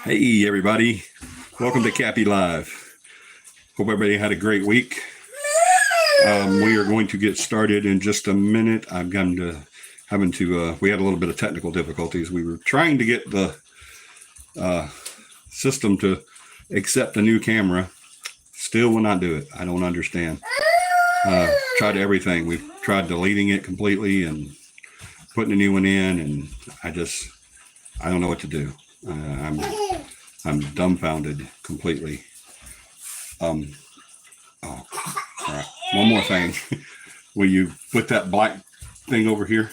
Hey everybody, welcome to CAPI Live. Hope everybody had a great week. We are going to get started in just a minute. We had a little bit of technical difficulties. We were trying to get the system to accept a new camera. Still will not do it. I don't understand. Tried everything. We've tried deleting it completely and putting a new one in, and I don't know what to do. I'm dumbfounded completely. All right. One more thing. Will you put that black thing over here?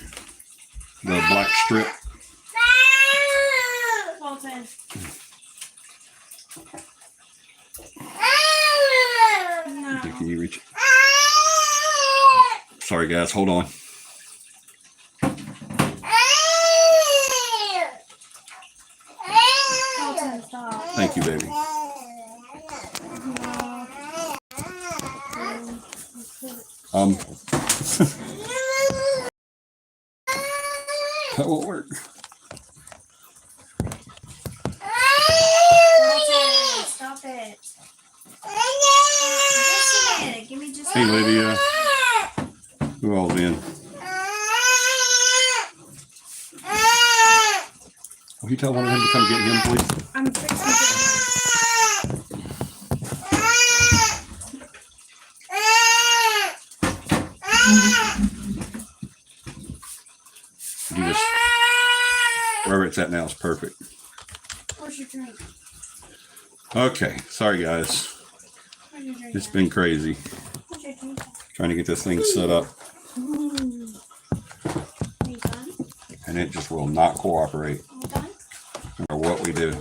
The black strip. Walton. Okay, can you reach it? Sorry guys, hold on. Thank you, baby. That won't work. Stop it. Just a minute. Give me just Hey, Lydia. Who all's in? Will you tell one of them to come get him, please? I'm fixing to get You just, wherever it's at now is perfect. Where's your drink? Okay, sorry guys. Where's your drink? It's been crazy Where's your drink? trying to get this thing set up, Are you done? and it just will not cooperate Are you done? no matter what we do.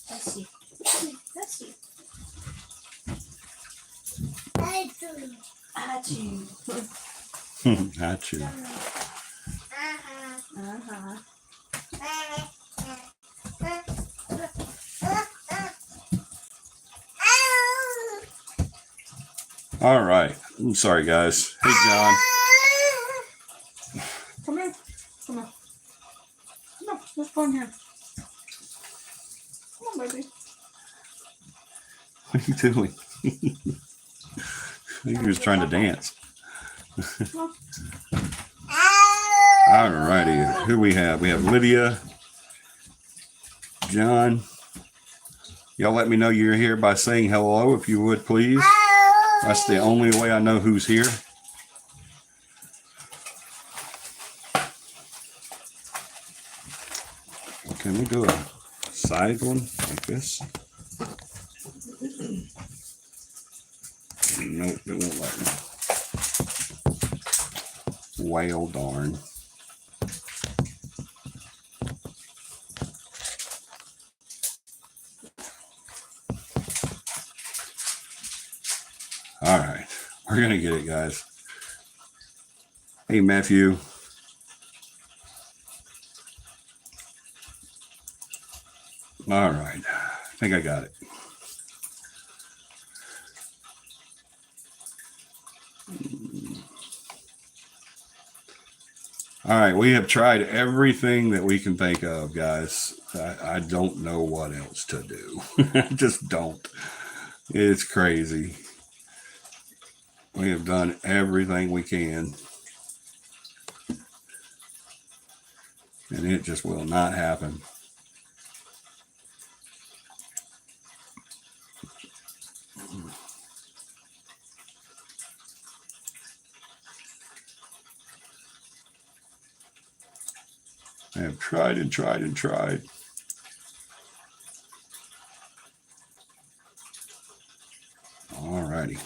Bless you. Bless you. Got you. All right. I'm sorry, guys. Hey, John. Come here. Come on. No, let's go in here. Come on, baby. What are you doing? I think he was trying to dance. All righty. Who we have? We have Lydia, John. Y'all let me know you're here by saying hello, if you would, please. That's the only way I know who's here. Can we do a side one like this? Nope, it won't let me. Well, darn. All right, we're gonna get it, guys. Hey, Matthew. All right, I think I got it. All right, we have tried everything that we can think of, guys. I don't know what else to do. I just don't. It's crazy. We have done everything we can, and it just will not happen. I have tried and tried and tried. All righty.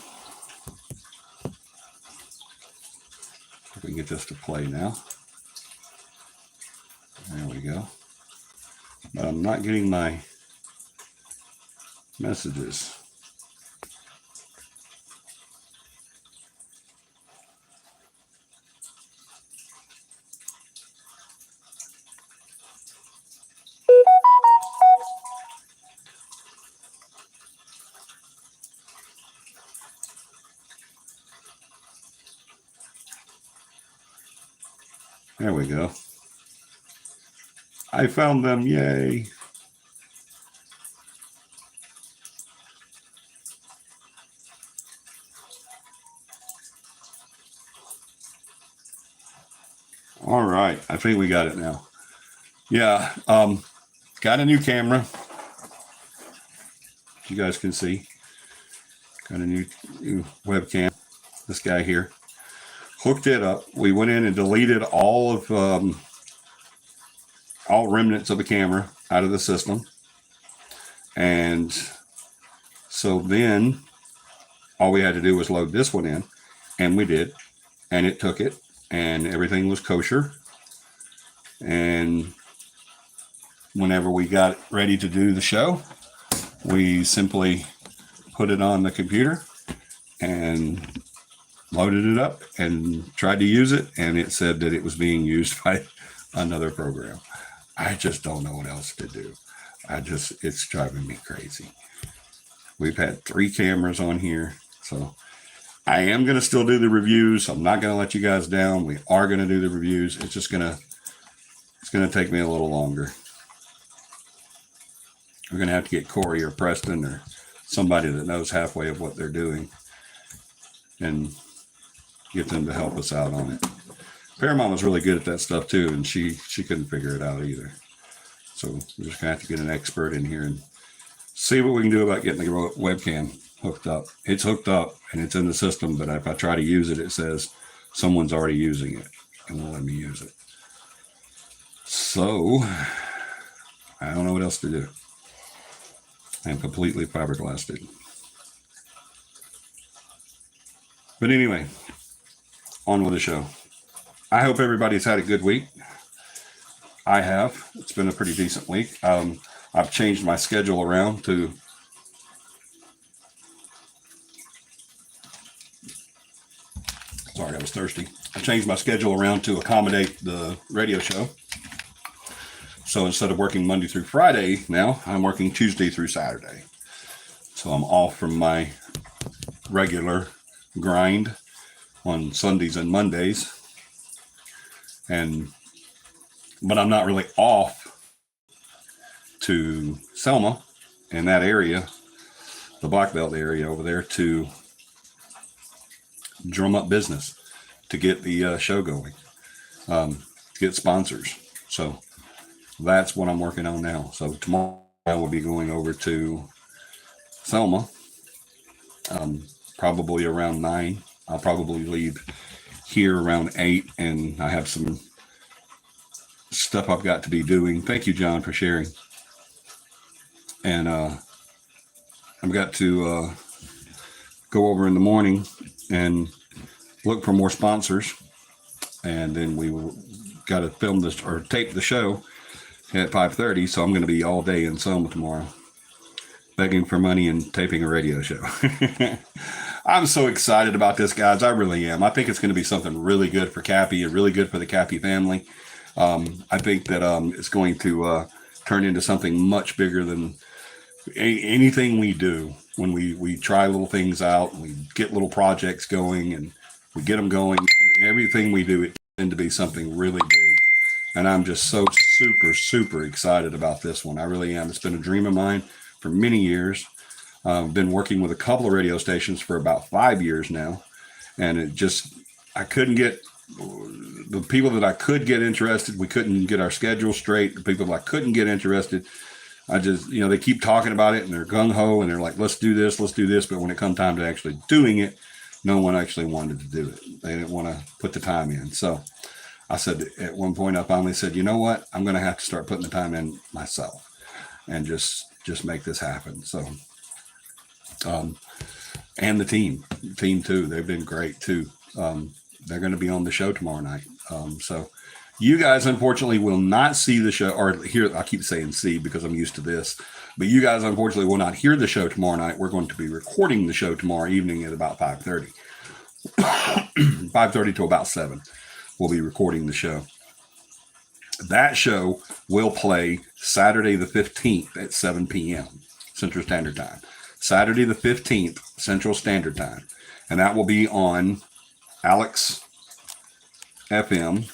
If we can get this to play now. There we go. But I'm not getting my messages. There we go. I found them. Yay. All right. I think we got it now. Yeah. Got a new camera. You guys can see. Got a new webcam. This guy here. Hooked it up. We went in and deleted all remnants of the camera out of the system. And so then all we had to do was load this one in, and we did, and it took it, and everything was kosher. And whenever we got ready to do the show, we simply put it on the computer and loaded it up and tried to use it, and it said that it was being used by another program. I just don't know what else to do. It's driving me crazy. We've had 3 cameras on here, so I am going to still do the reviews. I'm not going to let you guys down. We are going to do the reviews. It's just going to take me a little longer. We're going to have to get Corey or Preston or somebody that knows halfway of what they're doing and get them to help us out on it. Paramount was really good at that stuff too, and she couldn't figure it out either. So we're just going to have to get an expert in here and see what we can do about getting the webcam hooked up. It's hooked up and it's in the system, but if I try to use it, it says someone's already using it and won't let me use it. So I don't know what else to do. I'm completely flabbergasted. But anyway, on with the show. I hope everybody's had a good week. I have. It's been a pretty decent week. I've changed my schedule around to sorry, I was thirsty. I changed my schedule around to accommodate the radio show. So instead of working Monday through Friday now, I'm working Tuesday through Saturday. So I'm off from my regular grind on Sundays and Mondays. But I'm not really off to Selma in that area, the Black Belt area over there, to drum up business, to get the show going, get sponsors. So that's what I'm working on now. So tomorrow I will be going over to Selma, probably around 9. I'll probably leave here around 8, and I have some stuff I've got to be doing. Thank you, John, for sharing. And I've got to go over in the morning and look for more sponsors, and then we got to film this or tape the show at 5:30. So I'm going to be all day in Selma tomorrow, begging for money and taping a radio show. I'm so excited about this, guys. I really am. I think it's going to be something really good for CAPI and really good for the CAPI family. I think that it's going to turn into something much bigger than anything we do. When we try little things out, we get little projects going, and we get them going. Everything we do, it tends to be something really big. And I'm just so super, super excited about this one. I really am. It's been a dream of mine for many years. I've been working with a couple of radio stations for about 5 years now. And I couldn't get the people that I could get interested. We couldn't get our schedule straight. The people that I couldn't get interested, they keep talking about it and they're gung ho and they're like, let's do this. But when it comes time to actually doing it, no one actually wanted to do it. They didn't want to put the time in. So I said, at one point, I finally said, you know what? I'm going to have to start putting the time in myself and just make this happen. So, and the team too, they've been great too. They're going to be on the show tomorrow night. So you guys, unfortunately, will not see the show or hear. I keep saying see because I'm used to this, but you guys, unfortunately, will not hear the show tomorrow night. We're going to be recording the show tomorrow evening at about 5:30, 5:30 to about 7. We'll be recording the show. That show will play Saturday the 15th at 7 p.m. Central Standard Time. Saturday the 15th Central Standard Time. And that will be on Alex FM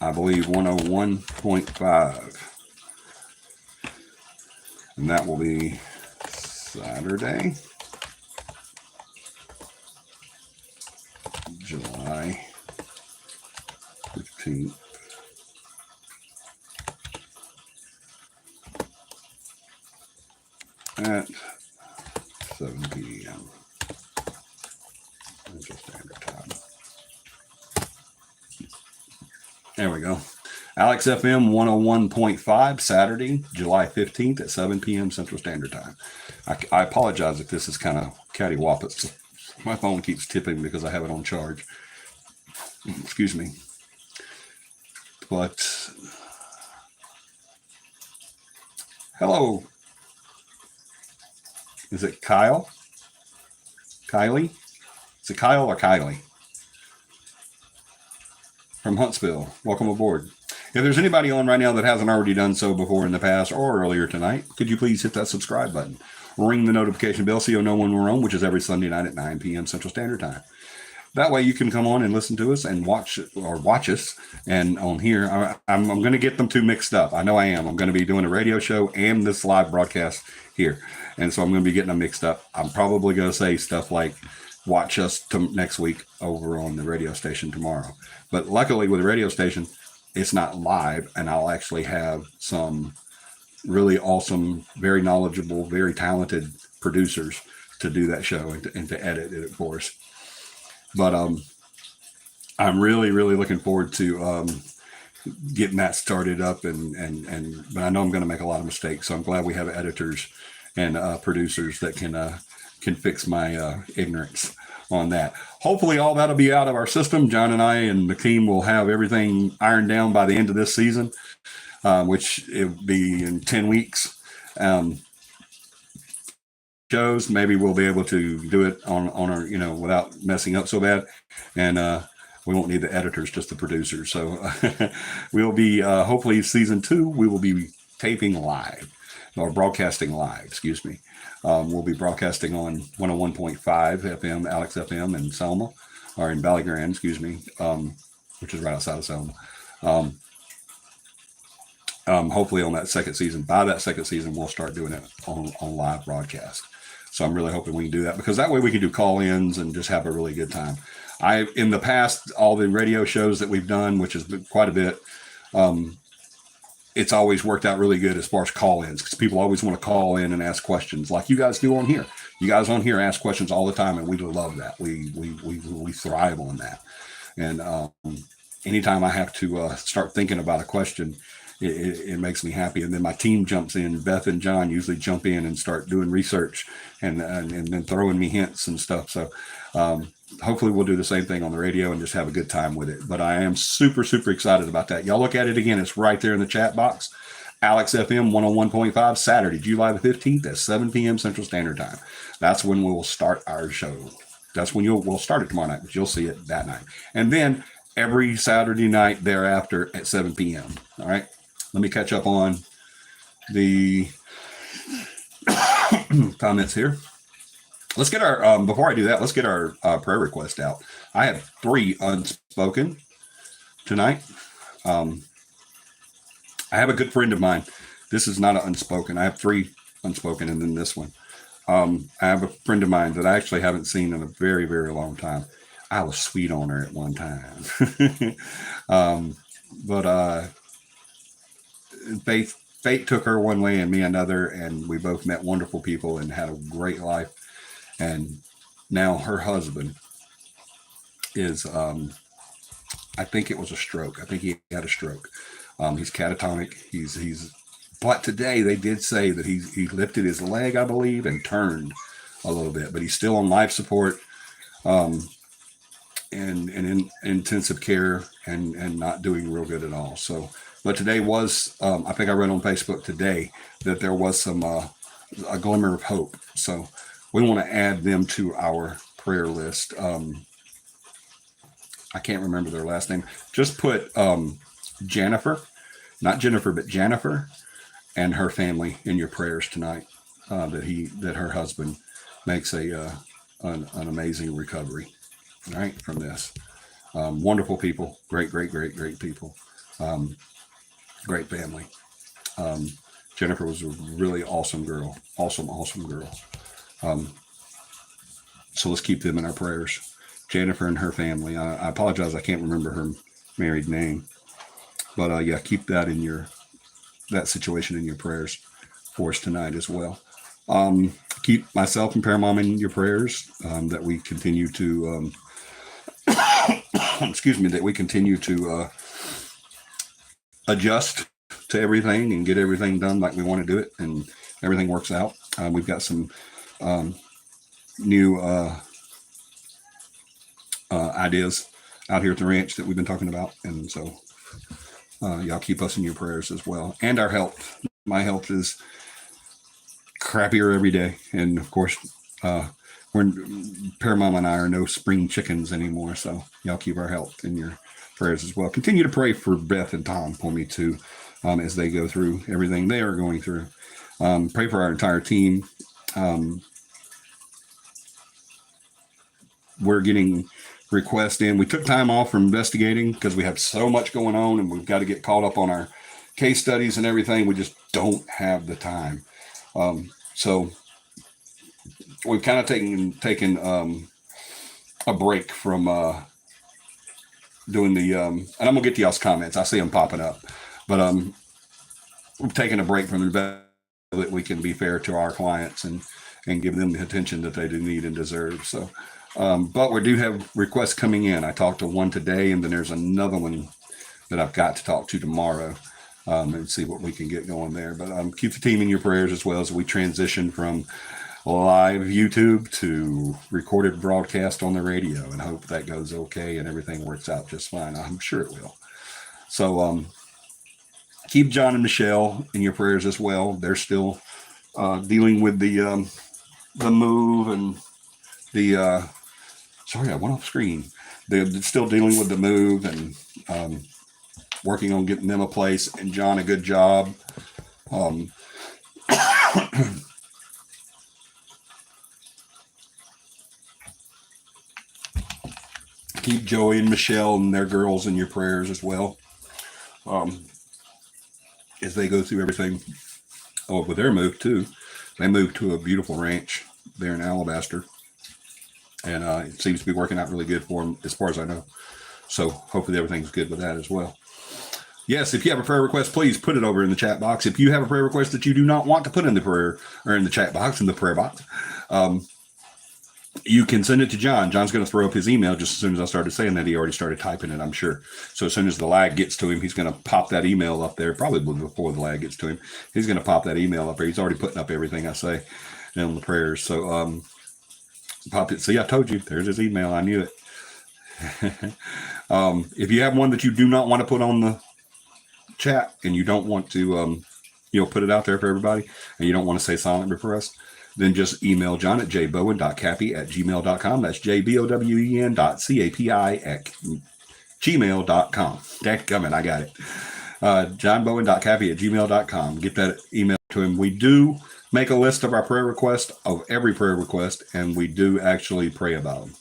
I believe 101.5. And that will be Saturday, July 15th. At 7 p.m. Central Standard Time. There we go. Alex FM 101.5, Saturday, July 15th at 7 p.m. Central Standard Time. I apologize if this is kind of cattywampus. My phone keeps tipping because I have it on charge. Excuse me. But, hello. Is it Kyle? Kylie? Is it Kyle or Kylie? From Huntsville. Welcome aboard. If there's anybody on right now that hasn't already done so before in the past or earlier tonight, could you please hit that subscribe button? Ring the notification bell so you'll know when we're on, which is every Sunday night at 9 p.m. Central Standard Time. That way you can come on and listen to us and watch us. And on here, I'm going to get them two mixed up. I know I am. I'm going to be doing a radio show and this live broadcast here. And so I'm going to be getting them mixed up. I'm probably going to say stuff like, watch us next week over on the radio station tomorrow. But luckily with the radio station, it's not live, and I'll actually have some really awesome, very knowledgeable, very talented producers to do that show and to edit it for us. But I'm really, really looking forward to getting that started up, but I know I'm going to make a lot of mistakes, so I'm glad we have editors and producers that can fix my ignorance on that. Hopefully all that'll be out of our system. John and I and the team will have everything ironed down by the end of this season, which it will be in 10 weeks. Shows, maybe we'll be able to do it on our, without messing up so bad. And we won't need the editors, just the producers. So we'll be, hopefully season 2, we will be taping live or broadcasting live, excuse me. We'll be broadcasting on 101.5 FM, Alex FM in Selma, or in Valley Grande, excuse me, which is right outside of Selma. Hopefully on that second season, by that second season, we'll start doing it on live broadcast. So I'm really hoping we can do that, because that way we can do call-ins and just have a really good time. In the past, all the radio shows that we've done, which has been quite a bit, it's always worked out really good as far as call-ins, because people always want to call in and ask questions like you guys do on here. You guys on here ask questions all the time, and we love that. We thrive on that. And anytime I have to start thinking about a question, it makes me happy. And then my team jumps in. Beth and John usually jump in and start doing research and then throwing me hints and stuff. So hopefully we'll do the same thing on the radio and just have a good time with it. But I am super, super excited about that. Y'all look at it again. It's right there in the chat box. Alex FM 101.5, Saturday, July the 15th at 7 p.m. Central Standard Time. That's when we'll start our show. That's when we'll start it tomorrow night, but you'll see it that night. And then every Saturday night thereafter at 7 p.m. All right. Let me catch up on the comments here. Let's get our, before I do that, let's get our prayer request out. I have 3 unspoken tonight. I have a good friend of mine. This is not an unspoken. I have 3 unspoken and then this one. I have a friend of mine that I actually haven't seen in a very, very long time. I was sweet on her at one time. But fate took her one way and me another, and we both met wonderful people and had a great life. And now her husband is, I think it was a stroke. I think he had a stroke. He's catatonic. But today they did say that he lifted his leg, I believe, and turned a little bit, but he's still on life support, and in intensive care and not doing real good at all. So, but today was, I think I read on Facebook today that there was some, a glimmer of hope. So we want to add them to our prayer list. I can't remember their last name. Just put Jennifer, not Jennifer, but Jennifer and her family in your prayers tonight, that her husband makes an amazing recovery, right, from this. Wonderful people, great people. Great family. Jennifer was a really awesome girl. Awesome girl. So let's keep them in our prayers. Jennifer and her family. I apologize, I can't remember her married name. But yeah, keep that that situation in your prayers for us tonight as well. Keep myself and Paramount in your prayers, that we continue to, that we continue to adjust to everything and get everything done like we want to do it, and everything works out. We've got some new ideas out here at the ranch that we've been talking about, and so y'all keep us in your prayers as well. And our health. My health is crappier every day, and of course, Paramount and I are no spring chickens anymore, so y'all keep our health in your prayers as well. Continue to pray for Beth and Tom for me too, as they go through everything they are going through. Pray for our entire team. We're getting requests in. We took time off from investigating because we have so much going on, and we've got to get caught up on our case studies and everything. We just don't have the time. So we've kind of taken a break from doing the, and I'm gonna get to y'all's comments. I see them popping up, but we've taken a break from that we can be fair to our clients and give them the attention that they do need and deserve. So, but we do have requests coming in. I talked to one today, and then there's another one that I've got to talk to tomorrow, and see what we can get going there. But keep the team in your prayers as well as we transition from live YouTube to recorded broadcast on the radio, and hope that goes okay and everything works out just fine. I'm sure it will. So keep John and Michelle in your prayers as well. They're still dealing with the move and the sorry, I went off screen. They're still dealing with the move and working on getting them a place, and John a good job. Keep Joey and Michelle and their girls in your prayers as well, as they go through everything. Oh, with their move too. They moved to a beautiful ranch there in Alabaster, and it seems to be working out really good for them as far as I know. So hopefully everything's good with that as well. Yes, if you have a prayer request, please put it over in the chat box. If you have a prayer request that you do not want to put in the prayer or in the chat box, in the prayer box, you can send it to John. John's going to throw up his email just as soon as I started saying that. He already started typing it, I'm sure. So as soon as the lag gets to him, he's going to pop that email up there. Probably before the lag gets to him, he's going to pop that email up there. He's already putting up everything I say in the prayers. So pop it. See, I told you. There's his email. I knew it. If you have one that you do not want to put on the chat, and you don't want to put it out there for everybody, and you don't want to say silently for us, then just email John at jbowen.capi@gmail.com. That's jbowen.capi@gmail.com. Dadgummit, I got it. johnbowen.capi@gmail.com. Get that email to him. We do make a list of our prayer requests, of every prayer request, and we do actually pray about them.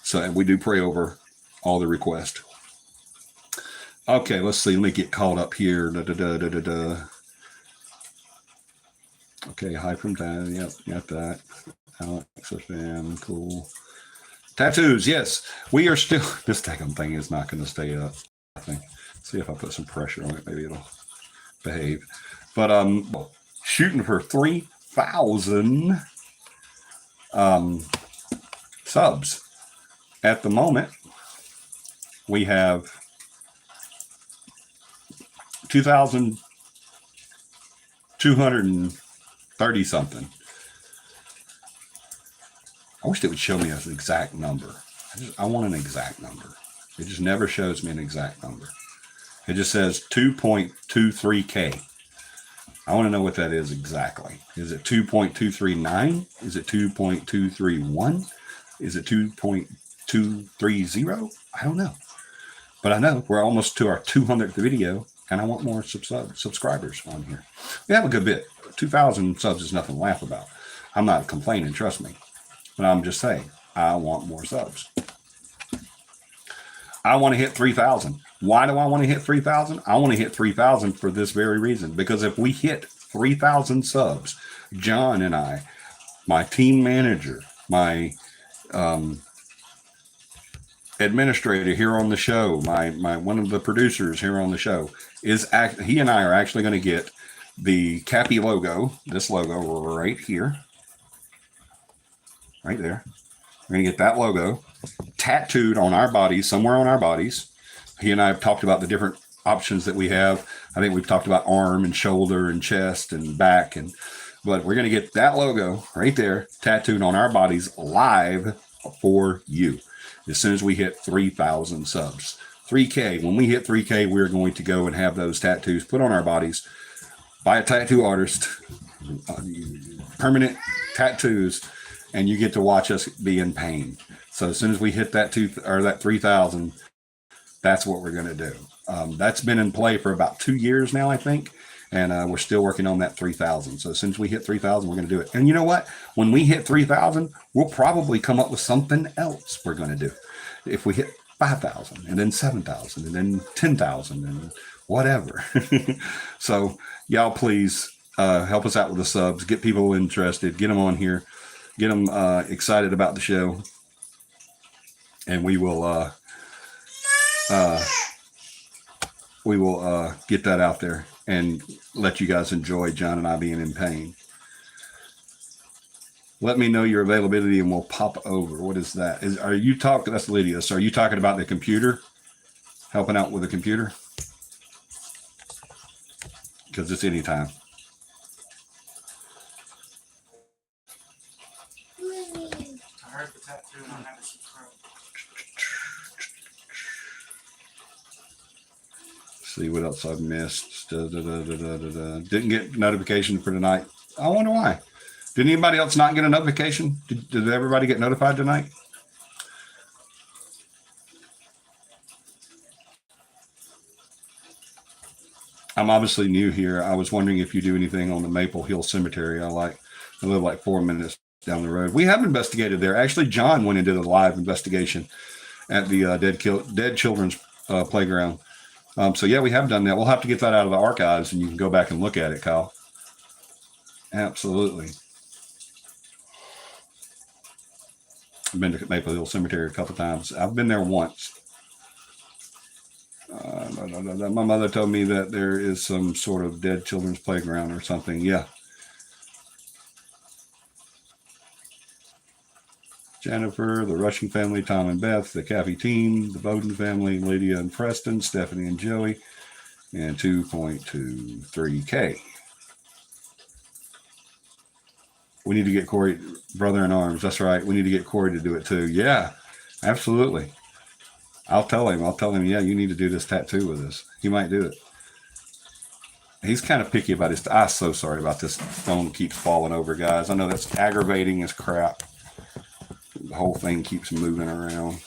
So, and we do pray over all the requests. Okay, let's see. Let me get caught up here. Okay, hi from Dan. Yep, got that. Alex FM, cool. Tattoos, yes. We are still, this daggum thing is not going to stay up, I think. See if I put some pressure on it, maybe it'll behave. But shooting for 3,000 subs. At the moment, we have 2,230 something. I wish it would show me an exact number. I want an exact number. It just never shows me an exact number. It just says 2.23K. I want to know what that is exactly. Is it 2.239? Is it 2.231? Is it 2.230? I don't know. But I know we're almost to our 200th video, and I want more subscribers on here. We have a good bit. 2,000 subs is nothing to laugh about. I'm not complaining, trust me. But I'm just saying, I want more subs. I want to hit 3,000. Why do I want to hit 3,000? I want to hit 3,000 for this very reason. Because if we hit 3,000 subs, John and I, my team manager, my administrator here on the show, my one of the producers here on the show, he and I are actually going to get the CAPI logo, this logo right here, right there. We're going to get that logo tattooed on our bodies, somewhere on our bodies. He and I have talked about the different options that we have. I think we've talked about arm and shoulder and chest and back, but we're going to get that logo right there tattooed on our bodies live for you as soon as we hit 3,000 subs. 3K. When we hit 3K, we're going to go and have those tattoos put on our bodies by a tattoo artist, permanent tattoos, and you get to watch us be in pain. So as soon as we hit that 3,000, that's what we're going to do. That's been in play for about 2 years now, I think. And we're still working on that 3,000. So as soon as we hit 3,000, we're going to do it. And you know what? When we hit 3,000, we'll probably come up with something else we're going to do. If we hit 5,000 and then 7,000 and then 10,000 and whatever. So y'all please help us out with the subs. Get people interested. Get them on here. Get them excited about the show. And we will get that out there and let you guys enjoy John and I being in pain. Let me know your availability and we'll pop over. What is that? Are you talking? That's Lydia. So are you talking about the computer? Helping out with the computer? Because it's anytime. I heard the tattoo and I had to subscribe. See what else I've missed. Didn't get notification for tonight. I wonder why. Did anybody else not get a notification? Did everybody get notified tonight? I'm obviously new here. I was wondering if you do anything on the Maple Hill Cemetery. I live like 4 minutes down the road. We have investigated there. Actually, John went and did a live investigation at the dead children's playground. So yeah, we have done that. We'll have to get that out of the archives and you can go back and look at it, Kyle. Absolutely. I've been to Maple Hill Cemetery a couple times. I've been there once. My mother told me that there is some sort of dead children's playground or something. Yeah. Jennifer, the Rushing family, Tom and Beth, the CAPI team, the Bowden family, Lydia and Preston, Stephanie and Joey, and 2.23K. We need to get Corey, brother in arms. That's right. We need to get Corey to do it too. Yeah, absolutely. I'll tell him, yeah, you need to do this tattoo with us. He might do it. He's kind of picky about his. I'm so sorry about this. Phone keeps falling over, guys. I know that's aggravating as crap. The whole thing keeps moving around.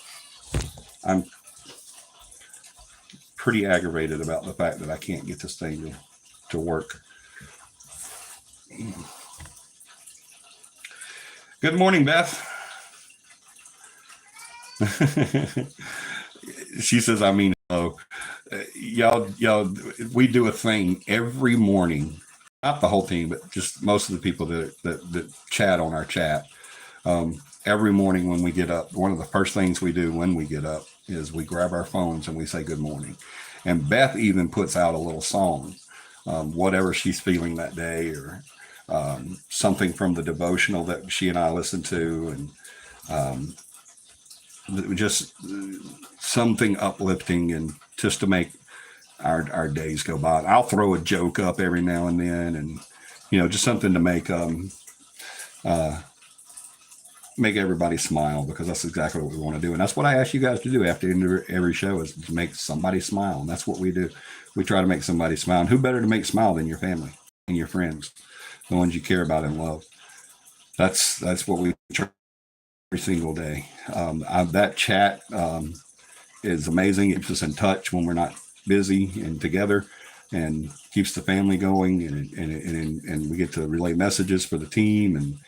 I'm pretty aggravated about the fact that I can't get this thing to work. Good morning, Beth. She says, I mean, hello. Y'all, we do a thing every morning. Not the whole team, but just most of the people that chat on our chat. Every morning when we get up, one of the first things we do when we get up is we grab our phones and we say good morning. And Beth even puts out a little song, whatever she's feeling that day, or something from the devotional that she and I listen to, and just something uplifting and just to make our days go by. I'll throw a joke up every now and then, and just something to make everybody smile, because that's exactly what we want to do. And that's what I ask you guys to do after every show, is to make somebody smile. And that's what we do. We try to make somebody smile. And who better to make smile than your family and your friends, the ones you care about and love. That's what we try every single day. That chat is amazing. It keeps us in touch when we're not busy and together, and keeps the family going. And we get to relay messages for the team and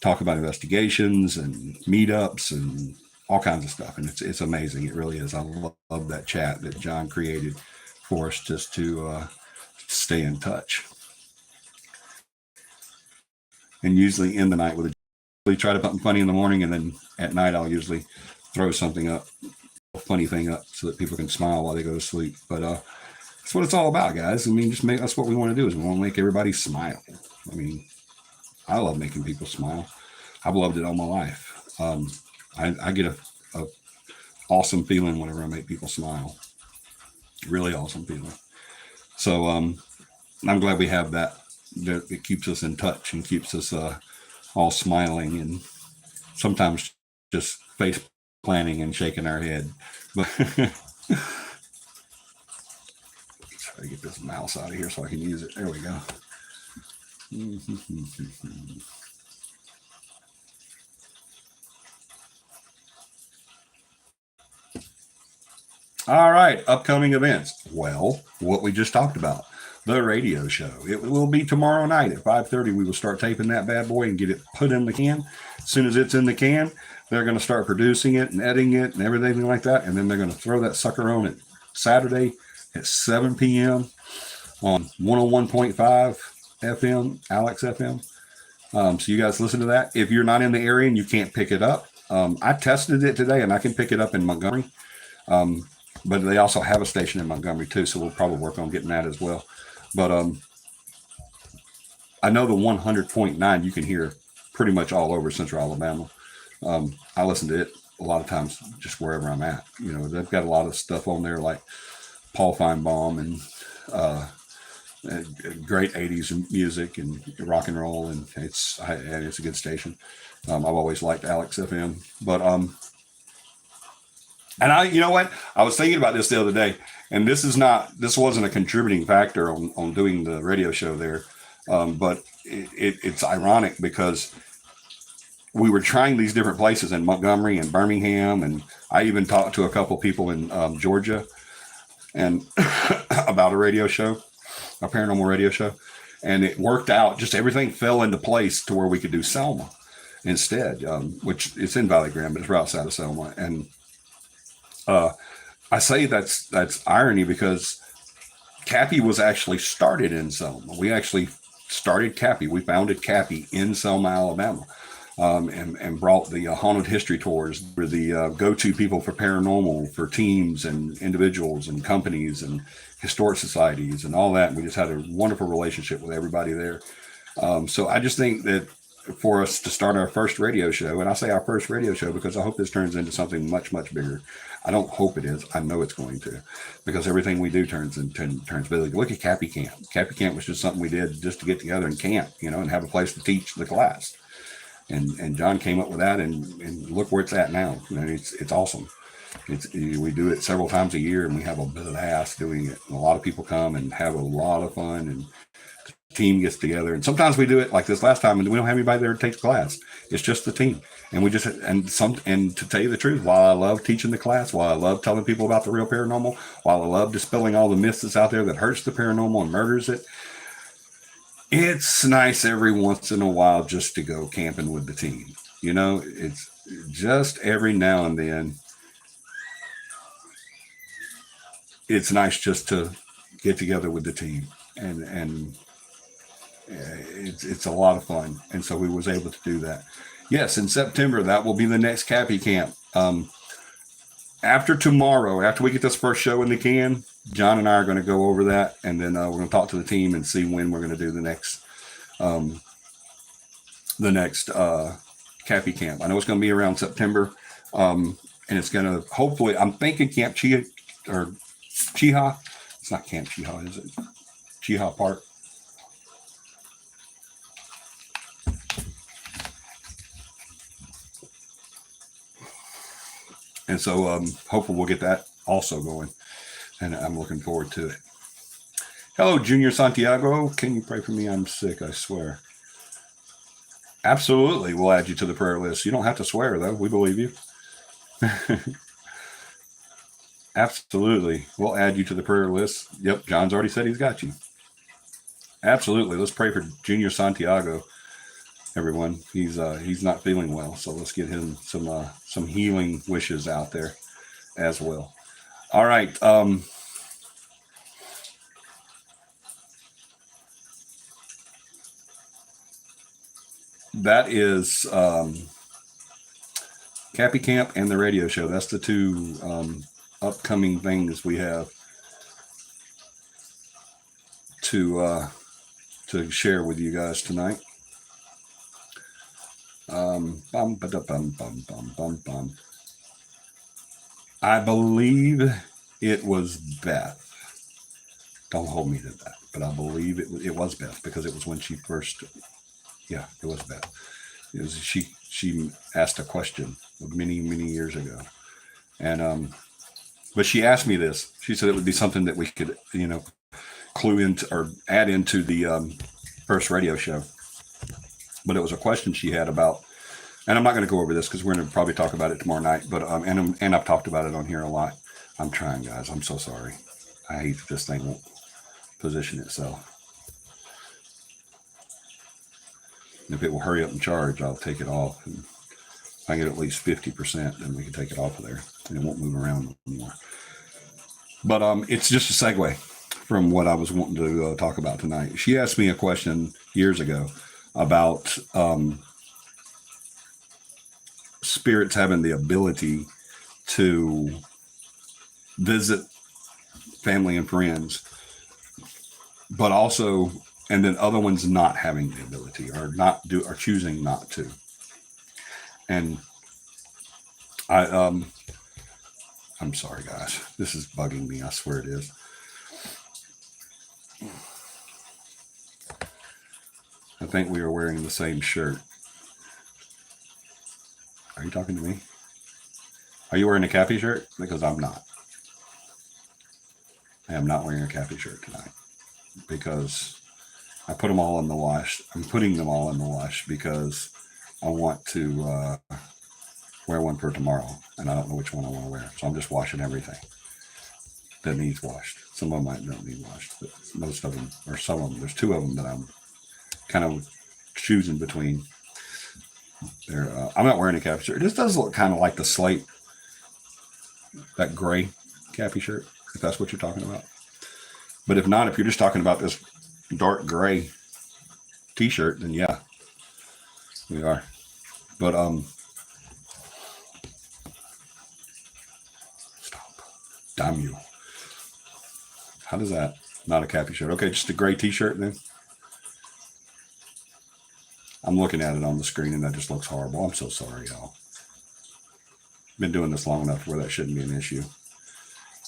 talk about investigations and meetups and all kinds of stuff. And it's amazing. It really is. I love that chat that John created for us just to stay in touch. And usually end the night with we try to put something funny in the morning, and then at night I'll usually throw something up, a funny thing up, so that people can smile while they go to sleep. But that's what it's all about, guys. I mean, that's what we want to do, is we want to make everybody smile. I mean, I love making people smile. I've loved it all my life. I get a awesome feeling whenever I make people smile. Really awesome feeling. So I'm glad we have that. It keeps us in touch and keeps us all smiling, and sometimes just face planting and shaking our head. But try to get this mouse out of here so I can use it. There we go. All right, upcoming events. Well, what we just talked about, the radio show. It will be tomorrow night at 5:30. We will start taping that bad boy and get it put in the can. As soon as it's in the can, they're going to start producing it and editing it and everything like that. And then they're going to throw that sucker on it Saturday at 7 p.m. on 101.5 FM, Alex FM. So you guys listen to that. If you're not in the area and you can't pick it up, I tested it today and I can pick it up in Montgomery. But they also have a station in Montgomery too, so we'll probably work on getting that as well. But I know the 100.9 you can hear pretty much all over Central Alabama. I listen to it a lot of times just wherever I'm at. You know, they've got a lot of stuff on there like Paul Feinbaum and great 80s music and rock and roll, and it's a good station. I've always liked Alex FM, but and you know what? I was thinking about this the other day, and this wasn't a contributing factor on doing the radio show there, but it's ironic because we were trying these different places in Montgomery and Birmingham, and I even talked to a couple people in Georgia, and about a radio show, a paranormal radio show, and it worked out. Just everything fell into place to where we could do Selma instead, which it's in Valley Grande, but it's right outside of Selma, and I say that's irony because CAPI was actually started in Selma. We actually started CAPI. We founded CAPI in Selma, Alabama, and brought the haunted history tours. We're the go-to people for paranormal, for teams and individuals and companies and historic societies and all that. And we just had a wonderful relationship with everybody there. So I just think that for us to start our first radio show, and I say our first radio show because I hope this turns into something much, much bigger. I don't hope it is. I know it's going to, because everything we do turns big. Look at CAPI Camp. CAPI Camp was just something we did just to get together and camp, and have a place to teach the class. And John came up with that, and look where it's at now. It's awesome. We do it several times a year, and we have a blast doing it. And a lot of people come and have a lot of fun, and team gets together, and sometimes we do it like this last time and we don't have anybody there to take the class. It's just the team, and and to tell you the truth, while I love teaching the class, while I love telling people about the real paranormal, while I love dispelling all the myths that's out there that hurts the paranormal and murders it, it's nice every once in a while just to go camping with the team. It's just every now and then it's nice just to get together with the team, and it's a lot of fun, and so we was able to do that. Yes, in September, that will be the next CAPI camp. After tomorrow, after we get this first show in the can, John and I are going to go over that, and then we're going to talk to the team and see when we're going to do the next CAPI camp. I know it's going to be around September, and it's going to hopefully. I'm thinking Camp Chiha. It's not Camp Chiha, is it? Chiha Park. And so hopefully we'll get that also going. And I'm looking forward to it. Hello, Junior Santiago. Can you pray for me? I'm sick, I swear. Absolutely. We'll add you to the prayer list. You don't have to swear, though. We believe you. Absolutely. We'll add you to the prayer list. Yep, John's already said he's got you. Absolutely. Let's pray for Junior Santiago. everyone. He's not feeling well, so let's get him some healing wishes out there as well. All right. That is CAPI Camp and the radio show. That's the two upcoming things we have to share with you guys tonight. I believe it was Beth. Don't hold me to that, but I believe it was Beth, because it was when she first. Yeah, it was Beth. It was she asked a question many years ago, and but she asked me this. She said it would be something that we could clue into or add into the first radio show. But it was a question she had about, and I'm not going to go over this because we're going to probably talk about it tomorrow night. But and I've talked about it on here a lot. I'm trying, guys. I'm so sorry. I hate that this thing won't position itself. If it will hurry up and charge, I'll take it off. And if I get at least 50%, then we can take it off of there, and it won't move around anymore. But it's just a segue from what I was wanting to talk about tonight. She asked me a question years ago about spirits having the ability to visit family and friends, but also, and then other ones not having the ability or choosing not to. And I'm sorry, guys. This is bugging me. I swear it is. I think we are wearing the same shirt. Are you talking to me? Are you wearing a CAPI shirt? Because I'm not. I am not wearing a CAPI shirt tonight because I put them all in the wash. I'm putting them all in the wash because I want to wear one for tomorrow, and I don't know which one I want to wear. So I'm just washing everything that needs washed. Some of them don't need washed, but most of them, or some of them, there's two of them that I'm kind of choosing between. I'm not wearing a CAPI shirt. This does look kind of like the slate, that gray CAPI shirt, if that's what you're talking about. But if not, if you're just talking about this dark gray t-shirt, then yeah, we are. But stop. Damn you. How does that? Not a CAPI shirt. Okay, just a gray t-shirt then. I'm looking at it on the screen and that just looks horrible. I'm so sorry, y'all. Been doing this long enough where that shouldn't be an issue.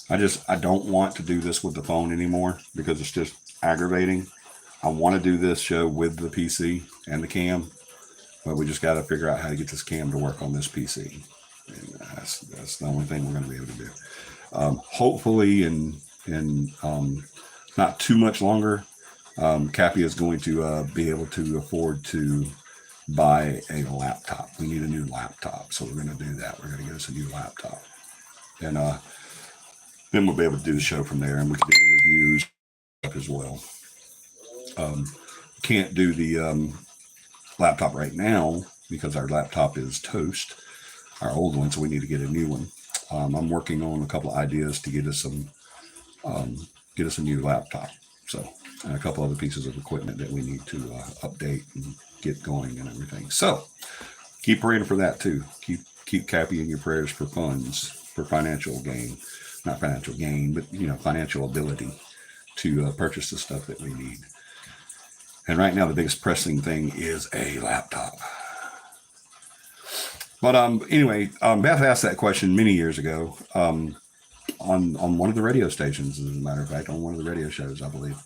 I don't want to do this with the phone anymore because it's just aggravating. I want to do this show with the PC and the cam, but we just got to figure out how to get this cam to work on this PC. And that's the only thing we're going to be able to do. Hopefully in not too much longer, CAPI is going to be able to afford to buy a laptop. We need a new laptop, so we're going to do that. We're going to get us a new laptop, and then we'll be able to do the show from there, and we can do the reviews as well. Can't do the laptop right now because our laptop is toast, our old one, so we need to get a new one. I'm working on a couple of ideas to get us a new laptop. So, and a couple other pieces of equipment that we need to update and get going and everything. So, keep praying for that too. Keep CAPI in your prayers for funds, for financial gain. Not financial gain, but financial ability to purchase the stuff that we need. And right now, the biggest pressing thing is a laptop. But anyway, Beth asked that question many years ago on one of the radio stations, as a matter of fact, on one of the radio shows, I believe.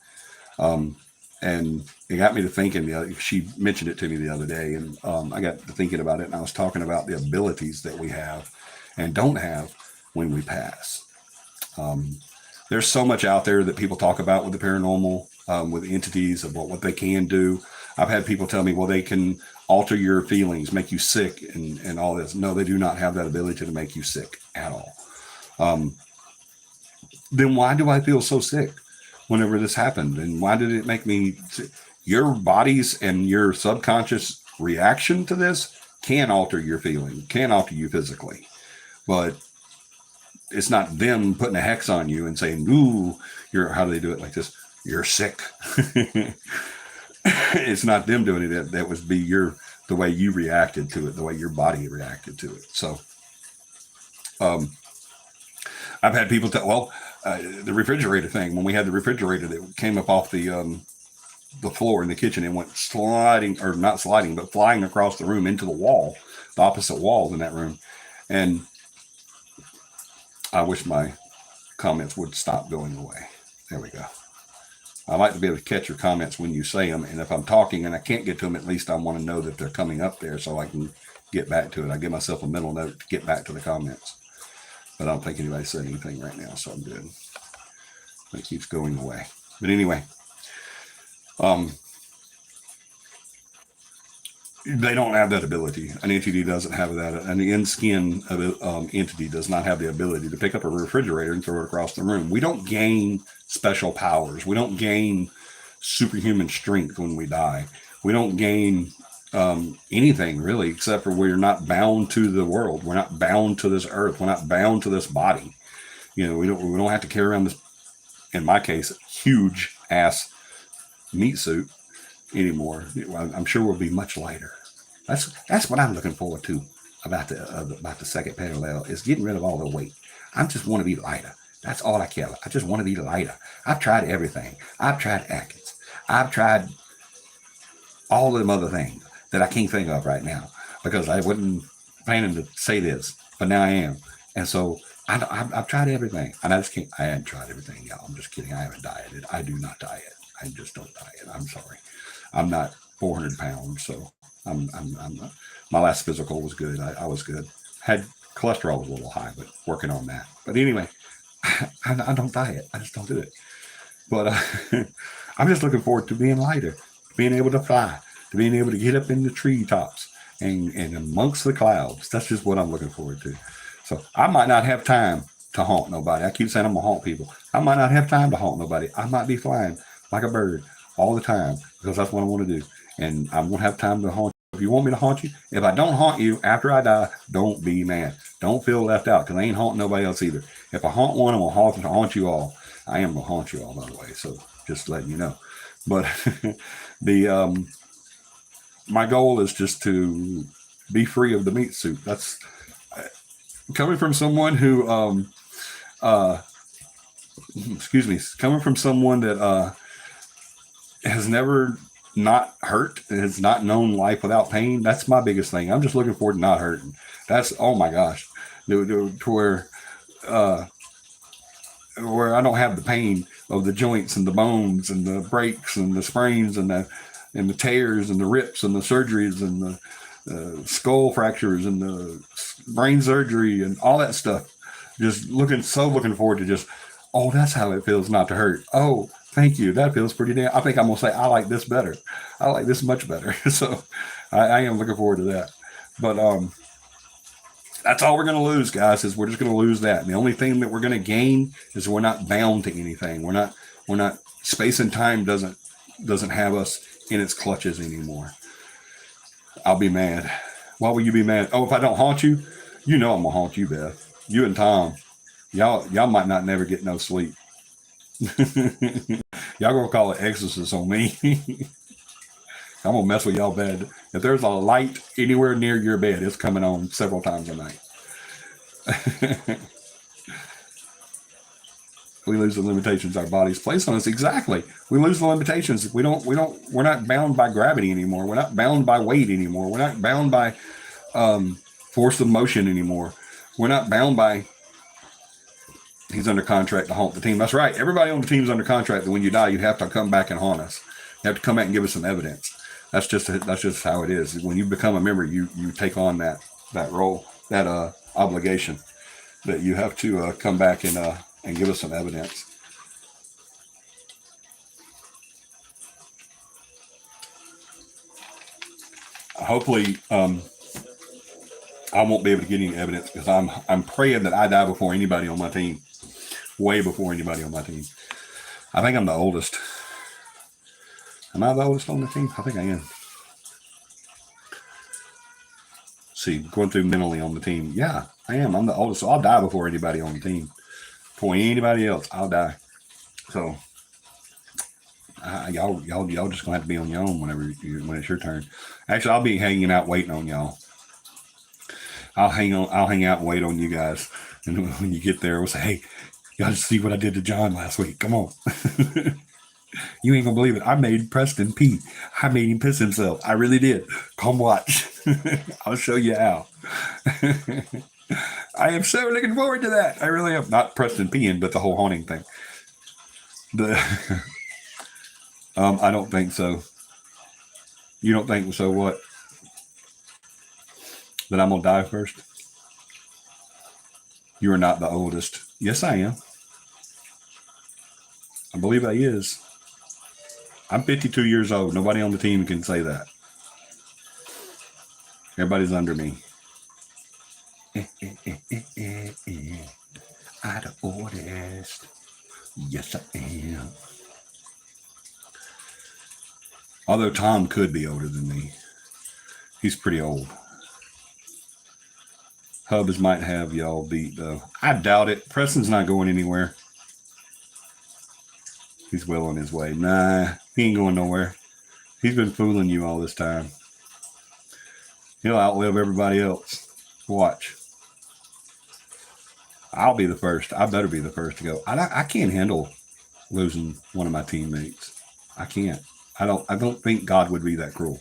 And it got me to thinking. She mentioned it to me the other day, and I got to thinking about it. And I was talking about the abilities that we have and don't have when we pass. There's so much out there that people talk about with the paranormal, with entities, of what they can do. I've had people tell me, well, they can alter your feelings, make you sick, and all this. No, they do not have that ability to make you sick at all. Then why do I feel so sick whenever this happened? And why did it make me sick? Your bodies and your subconscious reaction to this can alter your feeling, can alter you physically, but it's not them putting a hex on you and saying, ooh, how do they do it like this? You're sick. It's not them doing it. That would be the way you reacted to it, the way your body reacted to it. So, I've had people tell, the refrigerator thing, when we had the refrigerator that came up off the floor in the kitchen and went sliding, or not sliding, but flying across the room into the wall, the opposite walls in that room. And I wish my comments would stop going away. There we go. I like to be able to catch your comments when you say them. And if I'm talking and I can't get to them, at least I want to know that they're coming up there so I can get back to it. I give myself a mental note to get back to the comments. But I don't think anybody said anything right now, so I'm good. It keeps going away. But anyway, they don't have that ability. An entity doesn't have that. An in-skin entity does not have the ability to pick up a refrigerator and throw it across the room. We don't gain special powers. We don't gain superhuman strength when we die. We don't gain anything really, except for we're not bound to the world. We're not bound to this earth. We're not bound to this body. We don't have to carry around this, in my case, huge ass meat suit anymore. I'm sure we'll be much lighter. That's what I'm looking forward to about the second parallel, is getting rid of all the weight. I just want to be lighter. That's all I care about. I just want to be lighter. I've tried everything. I've tried Atkins. I've tried all of them other things that I can't think of right now, because I wasn't planning to say this, but now I am. And so I've tried everything, and I just can't. I haven't tried everything, y'all. I'm just kidding. I haven't dieted. I do not diet. I just don't diet. I'm sorry. I'm not 400 pounds, so I'm not. My last physical was good. I was good. Had cholesterol was a little high, but working on that. But anyway, I don't diet. I just don't do it. But I'm just looking forward to being lighter, being able to fly, to being able to get up in the treetops and amongst the clouds. That's just what I'm looking forward to. So I might not have time to haunt nobody. I keep saying I'm going to haunt people. I might not have time to haunt nobody. I might be flying like a bird all the time, because that's what I want to do. And I won't have time to haunt you. If you want me to haunt you, if I don't haunt you after I die, don't be mad. Don't feel left out, because I ain't haunting nobody else either. If I haunt one, I'm going to haunt you all. I am going to haunt you all, by the way. So just letting you know. But my goal is just to be free of the meat suit. That's coming from someone who, coming from someone that has never not hurt, has not known life without pain. That's my biggest thing. I'm just looking forward to not hurting. That's, oh my gosh, to where I don't have the pain of the joints and the bones and the breaks and the sprains and the tears and the rips and the surgeries and the skull fractures and the brain surgery and all that stuff. Just looking forward to just, oh, that's how it feels not to hurt. Oh, thank you. That feels pretty damn. I think I'm going to say, I like this better. I like this much better. So I am looking forward to that. But that's all we're going to lose, guys, is we're just going to lose that. And the only thing that we're going to gain is we're not bound to anything. We're not, space and time doesn't have us in its clutches anymore. I'll be mad. Why will you be mad? Oh, if I don't haunt you, I'm going to haunt you, Beth. You and Tom. Y'all might not never get no sleep. Y'all gonna call it exorcist on me. I'm gonna mess with y'all bed. If there's a light anywhere near your bed, it's coming on several times a night. We lose the limitations our bodies place on us. Exactly. We lose the limitations. We're not bound by gravity anymore. We're not bound by weight anymore. We're not bound by force of motion anymore. We're not bound by, he's under contract to haunt the team. That's right. Everybody on the team's under contract that when you die, you have to come back and haunt us. You have to come back and give us some evidence. That's just how it is. When you become a member, you take on that role, that obligation, that you have to come back and give us some evidence. Hopefully, I won't be able to get any evidence, because I'm praying that I die before anybody on my team. Way before anybody on my team. I think I'm the oldest. Am I the oldest on the team? I think I am. see, going through mentally on the team. Yeah, I am. I'm the oldest, so I'll die before anybody on the team. Before anybody else, I'll die. So y'all just gonna have to be on your own when it's your turn. Actually, I'll be hanging out waiting on y'all. I'll hang out and wait on you guys. And when you get there, we'll say, hey, y'all just see what I did to John last week. Come on. You ain't gonna believe it. I made Preston pee. I made him piss himself. I really did. Come watch. I'll show you how. I am so looking forward to that. I really am. Not Preston peeing, but the whole haunting thing. I don't think so. You don't think so? What? That I'm gonna die first? You are not the oldest. Yes, I am. I believe I is. I'm 52 years old. Nobody on the team can say that. Everybody's under me. I the oldest. Yes, I am. Although Tom could be older than me. He's pretty old. Hubbs might have y'all beat, though. I doubt it. Preston's not going anywhere. He's well on his way. Nah, he ain't going nowhere. He's been fooling you all this time. He'll outlive everybody else. Watch. I'll be the first. I better be the first to go. I can't handle losing one of my teammates. I can't. I don't think God would be that cruel.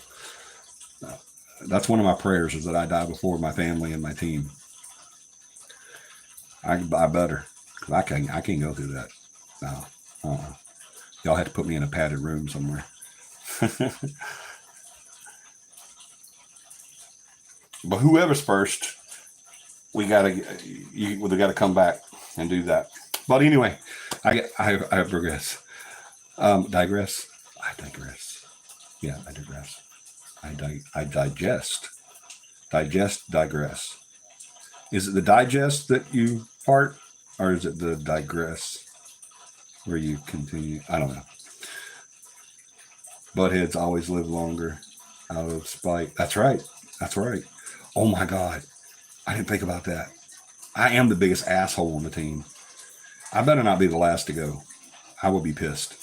That's one of my prayers, is that I die before my family and my team. I better, because I can't go through that. No. Y'all have to put me in a padded room somewhere. But whoever's first, we gotta come back and do that. But anyway, I progress. Digress. I digress. Yeah, I digress. I digest. Digest, digress. Is it the digest that you part, or is it the digress where you continue? I don't know. Buttheads always live longer out of spite. That's right. That's right. Oh my God. I didn't think about that. I am the biggest asshole on the team. I better not be the last to go. I will be pissed.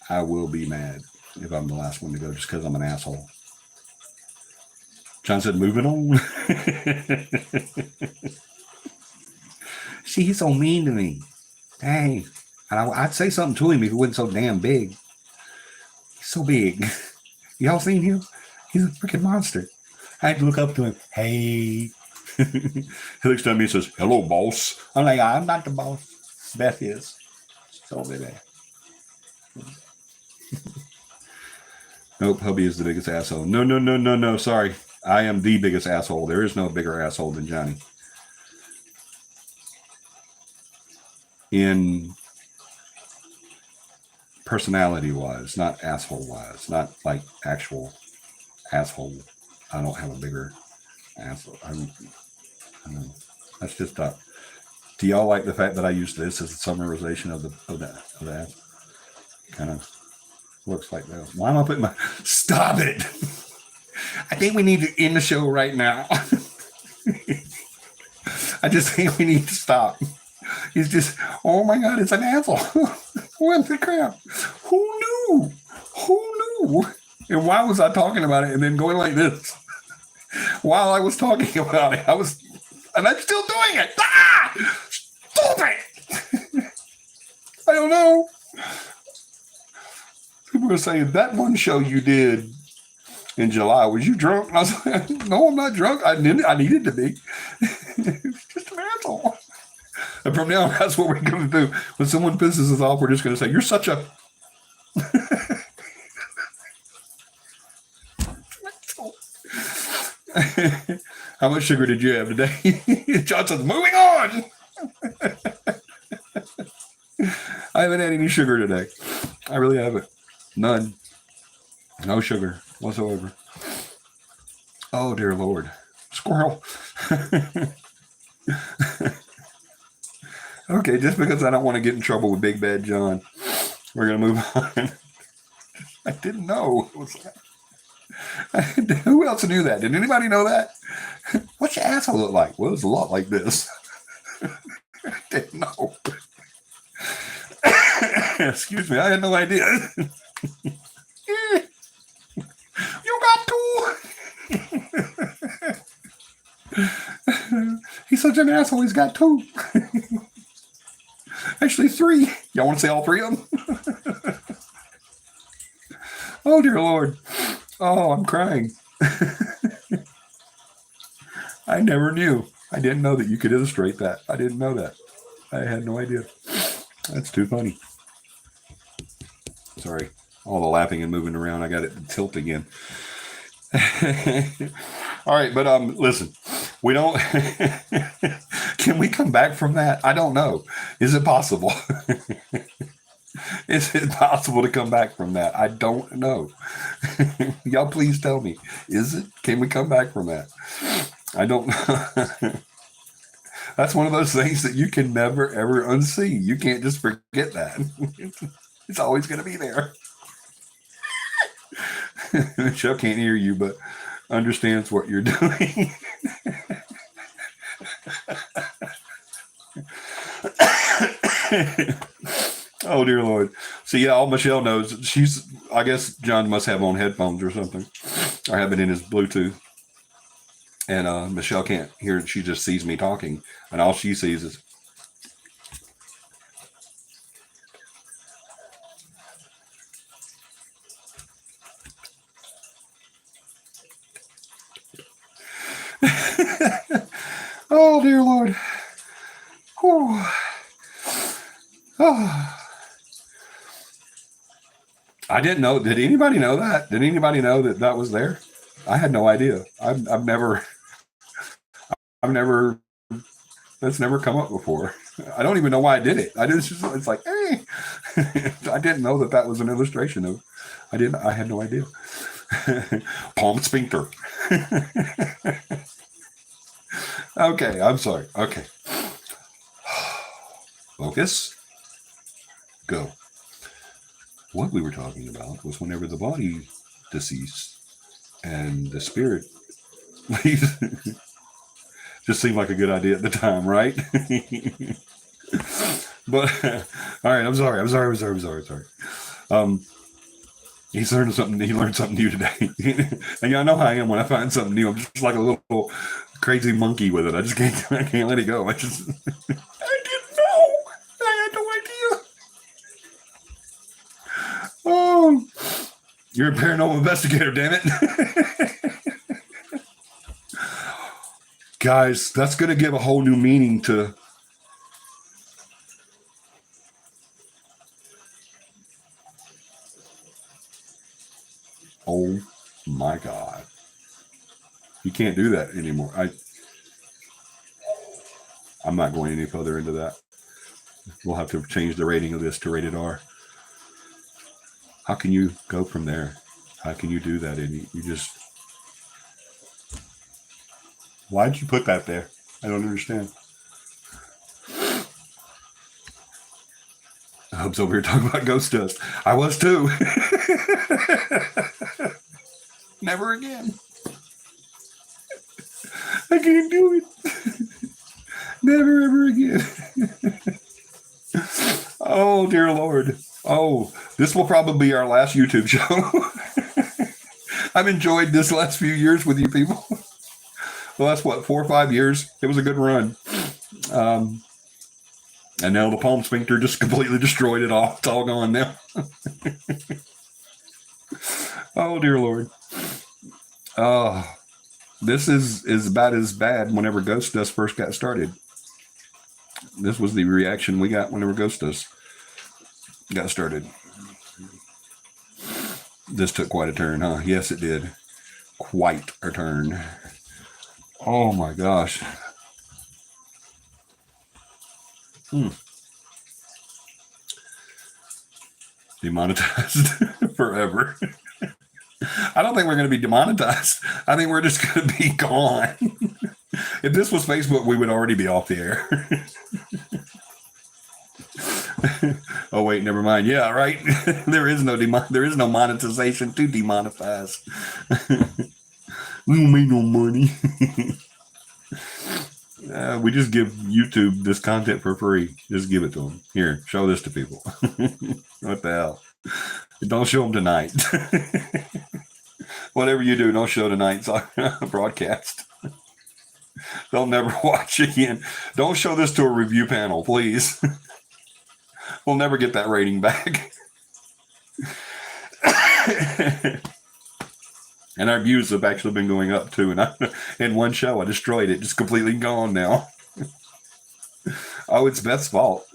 I will be mad if I'm the last one to go just because I'm an asshole. John said, moving on. See, he's so mean to me. Dang. And I'd say something to him if he wasn't so damn big. He's so big. Y'all seen him? He's a freaking monster. I had to look up to him. Hey. He looks at me and says, hello, boss. I'm like, I'm not the boss. Beth is. So baby. Nope, hubby is the biggest asshole. No. Sorry. I am the biggest asshole. There is no bigger asshole than Johnny. In personality-wise, not asshole-wise, not like actual asshole. I don't have a bigger asshole. I don't know. That's just Do y'all like the fact that I use this as a summarization of that? Kind of looks like that. Why am I putting my... Stop it! I think we need to end the show right now. I just think we need to stop. He's just, oh my God, it's an asshole. What the crap? Who knew? And why was I talking about it and then going like this? While I was talking about it, and I'm still doing it. Ah! Stop it! I don't know. People are saying, that one show you did in July, was you drunk? And I was like, no, I'm not drunk. I needed to be. It's just an asshole. And from now on, that's what we're going to do. When someone pisses us off, we're just going to say, you're such a... How much sugar did you have today? John says, moving on. I haven't had any sugar today. I really haven't. None. No sugar whatsoever. Oh, dear Lord. Squirrel. Okay, just because I don't want to get in trouble with Big Bad John, we're going to move on. I didn't know. Who else knew that? Did anybody know that? What's your asshole look like? Well, it's a lot like this. Didn't know. Excuse me, I had no idea. You got two. He's such an asshole. He's got two. Actually, three. Y'all want to say all three of them? Oh, dear Lord. Oh, I'm crying. I never knew. I didn't know that you could illustrate that. I didn't know that. I had no idea. That's too funny. Sorry. All the laughing and moving around. I got it tilt again. All right, but listen. We don't. Can we come back from that? I don't know. Is it possible? Is it possible to come back from that? I don't know. Y'all please tell me. Is it? Can we come back from that? I don't know. That's one of those things that you can never, ever unsee. You can't just forget that. It's always going to be there. Michelle can't hear you, but understands what you're doing. Oh, dear Lord. So, yeah, all Michelle knows, I guess John must have on headphones or something, or have it in his Bluetooth. And Michelle can't hear it. She just sees me talking, and all she sees is. Oh, dear Lord. Whew. Oh. I didn't know. Did anybody know that? Did anybody know that that was there? I had no idea. I've never, that's never come up before. I don't even know why I did it. It's like, hey, I didn't know that was an illustration of, I had no idea. Palm sphincter. Okay, I'm sorry. Okay. Focus. Go. What we were talking about was whenever the body deceased and the spirit leaves. Just seemed like a good idea at the time, right? But all right, I'm sorry. He learned something new today. And y'all know how I am when I find something new. I'm just like a little crazy monkey with it. I can't let it go. I didn't know. I had no idea. Oh, you're a paranormal investigator, damn it. Guys, that's going to give a whole new meaning to. Oh my God. You can't do that anymore. I'm not going any further into that. We'll have to change the rating of this to rated R. How can you go from there? How can you do that? And you just. Why'd you put that there? I don't understand. I was over here talking about ghost dust. I was too. Never again. I can't do it. Never ever again. Oh, dear Lord. Oh, this will probably be our last YouTube show. I've enjoyed this last few years with you people. The last, 4 or 5 years? It was a good run. And now the palm sphincter just completely destroyed it all. It's all gone now. Oh, dear Lord. This is about as bad whenever Ghost Dust first got started. This was the reaction we got whenever Ghost Dust got started. This took quite a turn, huh? Yes, it did. Quite a turn. Oh, my gosh. Demonetized forever. I don't think we're going to be demonetized. I think we're just going to be gone. If this was Facebook, we would already be off the air. Oh wait, never mind. Yeah, right. There is no monetization to demonetize. We don't make no money. We just give YouTube this content for free. Just give it to them. Here, show this to people. What the hell? Don't show them tonight. Whatever you do, don't show tonight's broadcast. They'll never watch again. Don't show this to a review panel, please. We'll never get that rating back. And our views have actually been going up too. And in one show, I destroyed it. Just completely gone now. Oh, it's Beth's fault.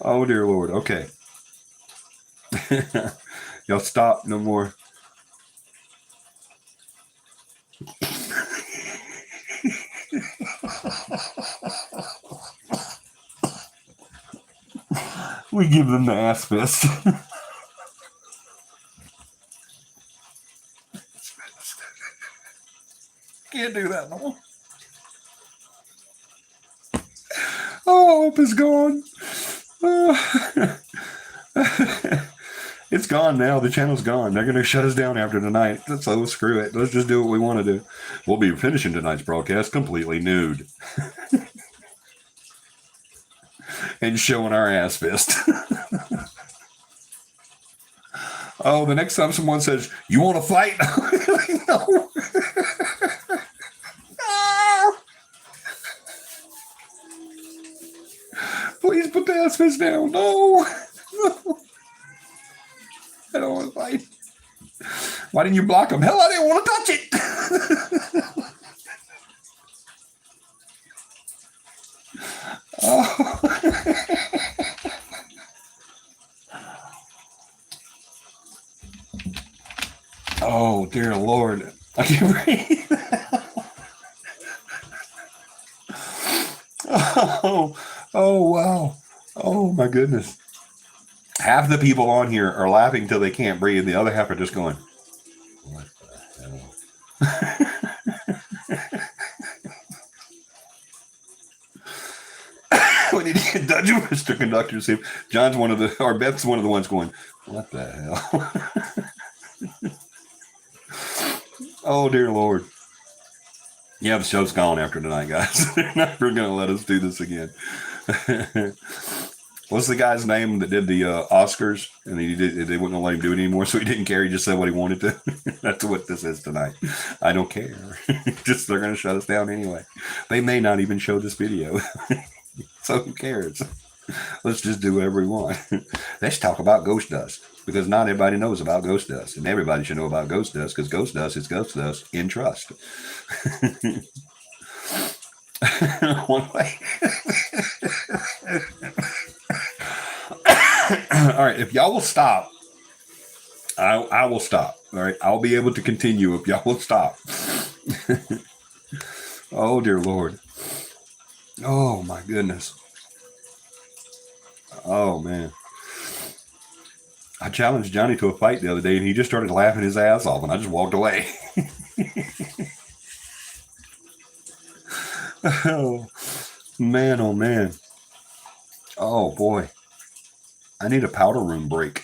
Oh, dear Lord. Okay. Y'all stop. No more. We give them the ass fist. Can't do that no more. Oh, I hope it's gone. It's gone now. The channel's gone. They're going to shut us down after tonight. So screw it. Let's just do what we want to do. We'll be finishing tonight's broadcast completely nude. And showing our ass fist. Oh, the next time someone says, "You want to fight?" No. Please put the ass fist down. No. No. I don't want to fight. Why didn't you block him? Hell, I didn't want to touch it. Oh. Oh, dear Lord. I can't breathe. Oh, wow. Oh, my goodness. Half the people on here are laughing till they can't breathe. The other half are just going, what the hell? We need to get Dutch, Mr. Conductor, see if John's one of the, or Beth's one of the ones going, what the hell? Oh, dear Lord. Yeah, the show's gone after tonight, guys. They're never going to let us do this again. What's the guy's name that did the Oscars? And they wouldn't let him do it anymore, so he didn't care. He just said what he wanted to. That's what this is tonight. I don't care. Just they're going to shut us down anyway. They may not even show this video. So who cares? Let's just do whatever we want. Let's talk about ghost dust, because not everybody knows about ghost dust, and everybody should know about ghost dust, because ghost dust is ghost dust in trust. One way. All right, if y'all will stop, I will stop. All right, I'll be able to continue if y'all will stop. Oh, dear Lord. Oh, my goodness. Oh, man. I challenged Johnny to a fight the other day, and he just started laughing his ass off, and I just walked away. Oh, man, oh, man. Oh, boy. I need a powder room break.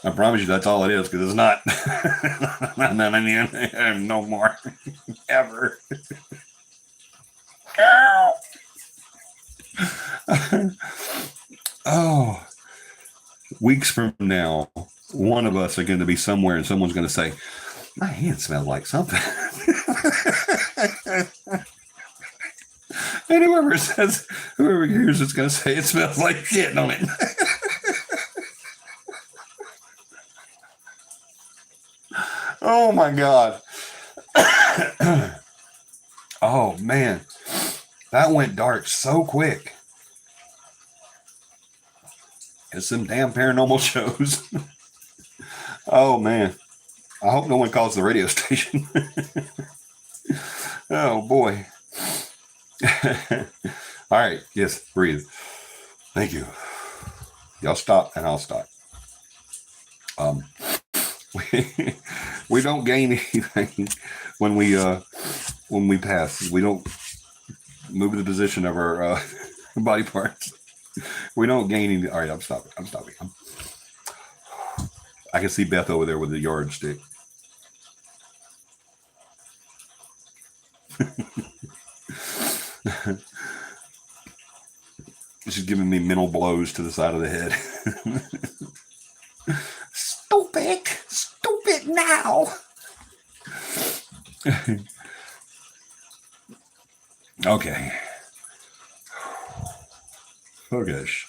I promise you that's all it is, because it's not. No more. Ever. Oh. Weeks from now, one of us are going to be somewhere and someone's going to say, my hand smells like something. And whoever hears it's going to say it smells like shit on it. Oh my God. Oh man. That went dark so quick. It's some damn paranormal shows. Oh man. I hope no one calls the radio station. Oh boy. All right. Yes. Breathe. Thank you. Y'all stop and I'll stop. We don't gain anything when we pass. We don't move the position of our body parts. We don't gain any. All right, I'm stopping. I can see Beth over there with the yardstick. She's giving me mental blows to the side of the head. Stupid now. Okay. Oh gosh.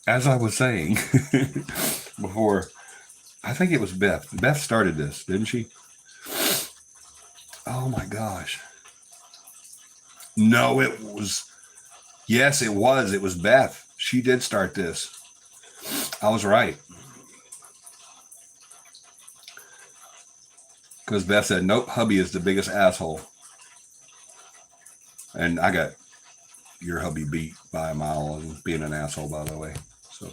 As I was saying before, I think it was Beth. Beth started this, didn't she? Oh my gosh. No, it was. Yes, it was. It was Beth. She did start this. I was right. Because Beth said, nope, hubby is the biggest asshole. And I got your hubby beat by a mile on being an asshole, by the way. So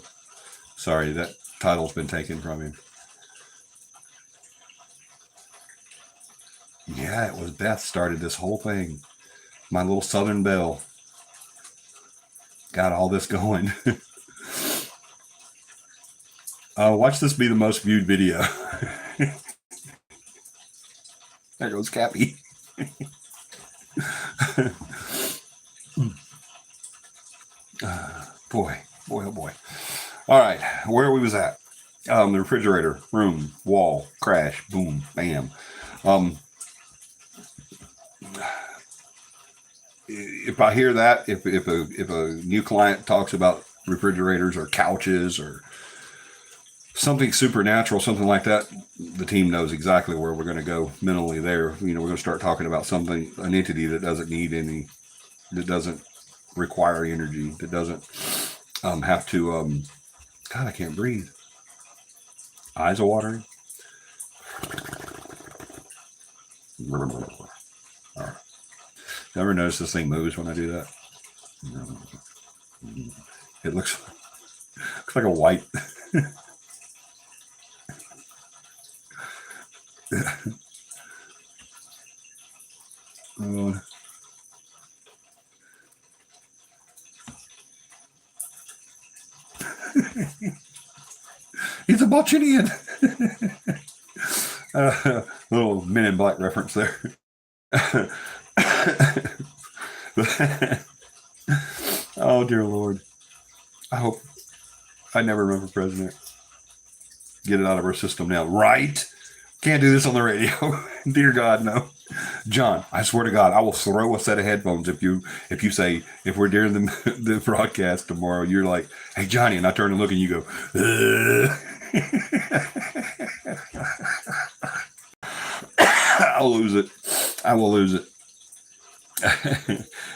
sorry, that title's been taken from him. Yeah, it was Beth started this whole thing. My little Southern Belle got all this going. Watch this be the most viewed video. There goes CAPI. Boy, oh boy. All right, where we was at? The refrigerator, room, wall, crash, boom, bam. If I hear that, if a new client talks about refrigerators or couches or something supernatural, something like that, the team knows exactly where we're going to go mentally there. We're going to start talking about something, an entity that doesn't need any, that doesn't require energy, that doesn't have to, God, I can't breathe. Eyes are watering. Never notice this thing moves when I do that? It looks like a white. He's a Botchinian. Little Men in Black reference there. Oh dear Lord. I hope I never run for president. Get it out of our system now. Right? Can't do this on the radio. Dear God, no. John, I swear to God, I will throw a set of headphones if you say, if we're during the broadcast tomorrow, you're like, hey Johnny, and I turn and look and you go, I'll lose it. I will lose it.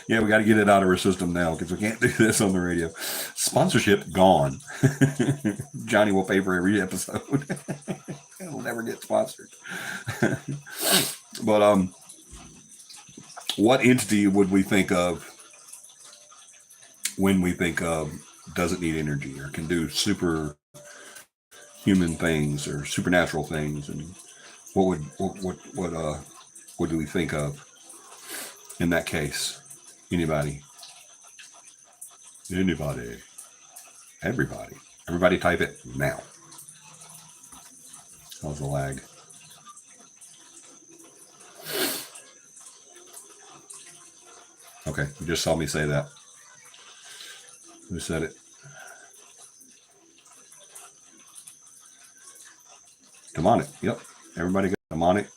Yeah, we got to get it out of our system now because we can't do this on the radio. Sponsorship gone. Johnny will pay for every episode. It'll never get sponsored. But what entity would we think of when we think of doesn't need energy or can do super human things or supernatural things? And what do we think of in that case? Anybody? Everybody type it now. How's the lag? Okay, you just saw me say that. Who said it? Demonic. Yep. Everybody got demonic.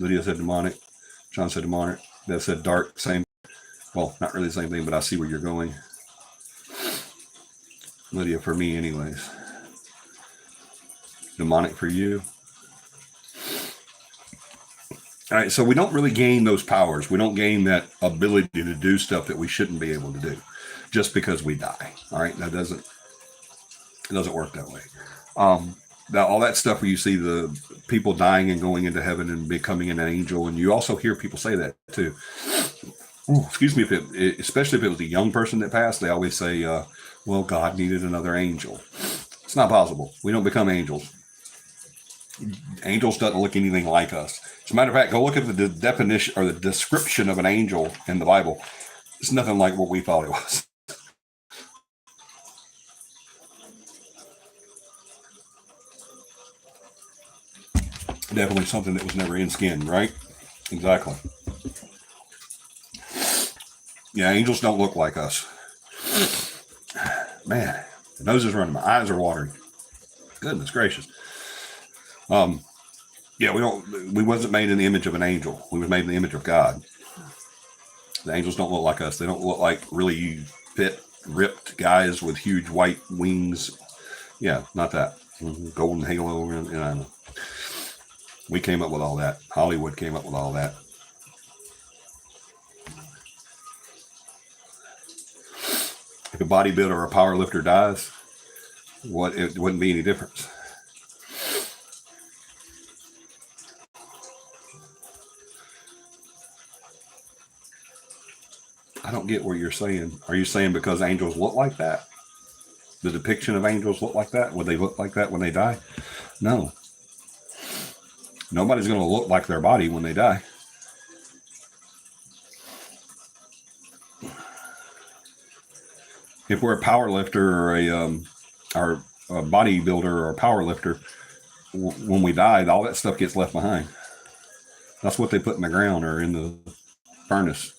Lydia said demonic. John said demonic. Beth said dark. Same. Well, not really the same thing, but I see where you're going. Lydia, for me anyways. Demonic for you. All right, so we don't really gain those powers. We don't gain that ability to do stuff that we shouldn't be able to do just because we die. All right, it doesn't work that way. Now, all that stuff where you see the people dying and going into heaven and becoming an angel, and you also hear people say that too. Ooh, excuse me, especially if it was a young person that passed, they always say, well, God needed another angel. It's not possible. We don't become angels. Angels doesn't look anything like us. As a matter of fact, go look at the definition or the description of an angel in the Bible. It's nothing like what we thought it was. Definitely something that was never in skin, right? Exactly. Yeah, angels don't look like us. Man, the nose is running. My eyes are watering. Goodness gracious. Yeah, we wasn't made in the image of an angel. We was made in the image of God. The angels don't look like us. They don't look like really fit, ripped guys with huge white wings. Yeah, not that. Golden halo. And we came up with all that. Hollywood came up with all that. If a bodybuilder or a power lifter dies, it wouldn't be any difference. I don't get what you're saying. Are you saying because angels look like that? The depiction of angels look like that? Would they look like that when they die? No. Nobody's going to look like their body when they die. If we're a power lifter or a bodybuilder or a power lifter, when we die, all that stuff gets left behind. That's what they put in the ground or in the furnace.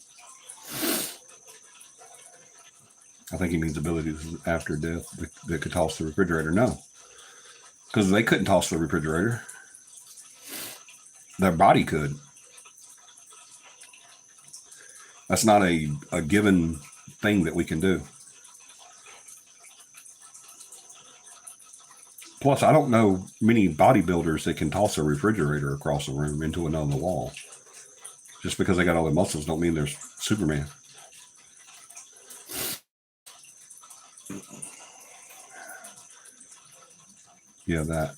I think he means abilities after death that could toss the refrigerator. No, because they couldn't toss the refrigerator. Their body could. That's not a given thing that we can do. Plus, I don't know many bodybuilders that can toss a refrigerator across the room into another wall. Just because they got all their muscles don't mean they're Superman. Yeah, that.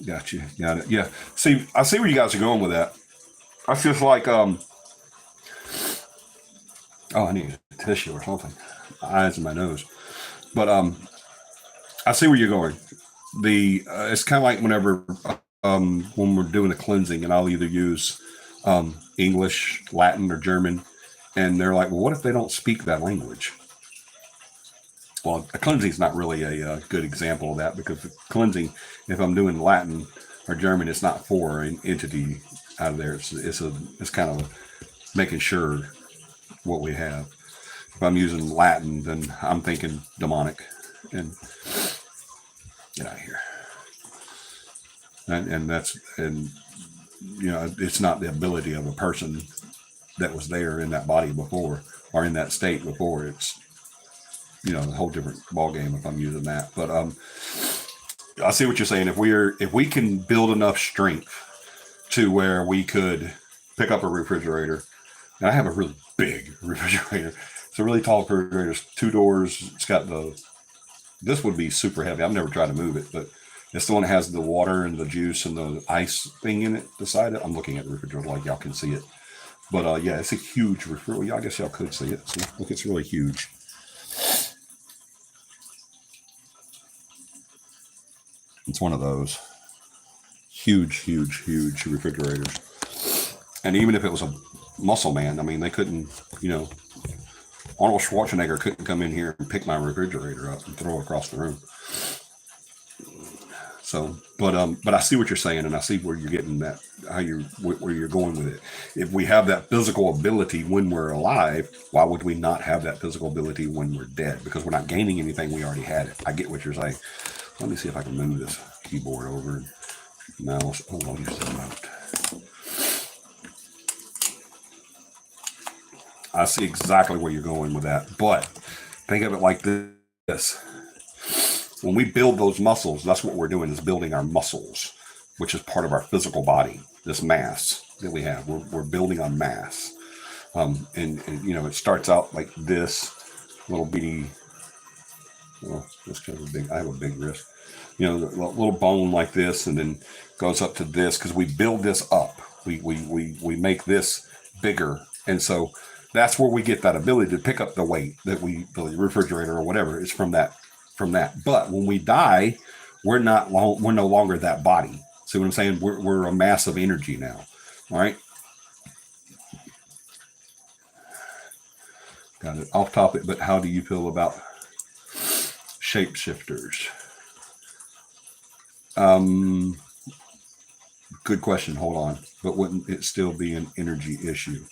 Got you. Got it. Yeah. See, I see where you guys are going with that. That's just like, oh, I need a tissue or something. My eyes and my nose. But I see where you're going. It's kind of like whenever when we're doing a cleansing, and I'll either use English, Latin, or German, and they're like, well, what if they don't speak that language? Well, a cleansing is not really a good example of that, because the cleansing, if I'm doing Latin or German, it's not for an entity out of there. It's kind of making sure what we have. If I'm using Latin, then I'm thinking demonic, and get out of here. And it's not the ability of a person that was there in that body before or in that state before. It's a whole different ball game if I'm using that. But I see what you're saying. If we can build enough strength to where we could pick up a refrigerator, and I have a really big refrigerator. It's a really tall refrigerator. It's 2 doors. It's got this would be super heavy. I've never tried to move it, but it's the one that has the water and the juice and the ice thing in it beside it. I'm looking at the refrigerator like y'all can see it. But yeah, it's a huge refrigerator. I guess y'all could see it. See? Look, it's really huge. It's one of those huge refrigerators. And even if it was a muscle man, I mean, they couldn't, Arnold Schwarzenegger couldn't come in here and pick my refrigerator up and throw it across the room. So, but I see what you're saying, and I see where you're getting that, where you're going with it. If we have that physical ability when we're alive, why would we not have that physical ability when we're dead? Because we're not gaining anything. We already had it. I get what you're saying. Let me see if I can move this keyboard over and mouse. Oh, I'll use the remote. I see exactly where you're going with that. But think of it like this. When we build those muscles, that's what we're doing, is building our muscles, which is part of our physical body, this mass that we have. We're building on mass. And it starts out like this little bitty, well, this kind of big, I have a big wrist, a little bone like this, and then goes up to this, because we build this up. We make this bigger. And so that's where we get that ability to pick up the weight that the refrigerator or whatever is from that. But when we die, we're no longer that body. See what I'm saying? We're a mass of energy now. All right. Got it. Off topic, but how do you feel about shapeshifters? Good question. Hold on. But wouldn't it still be an energy issue?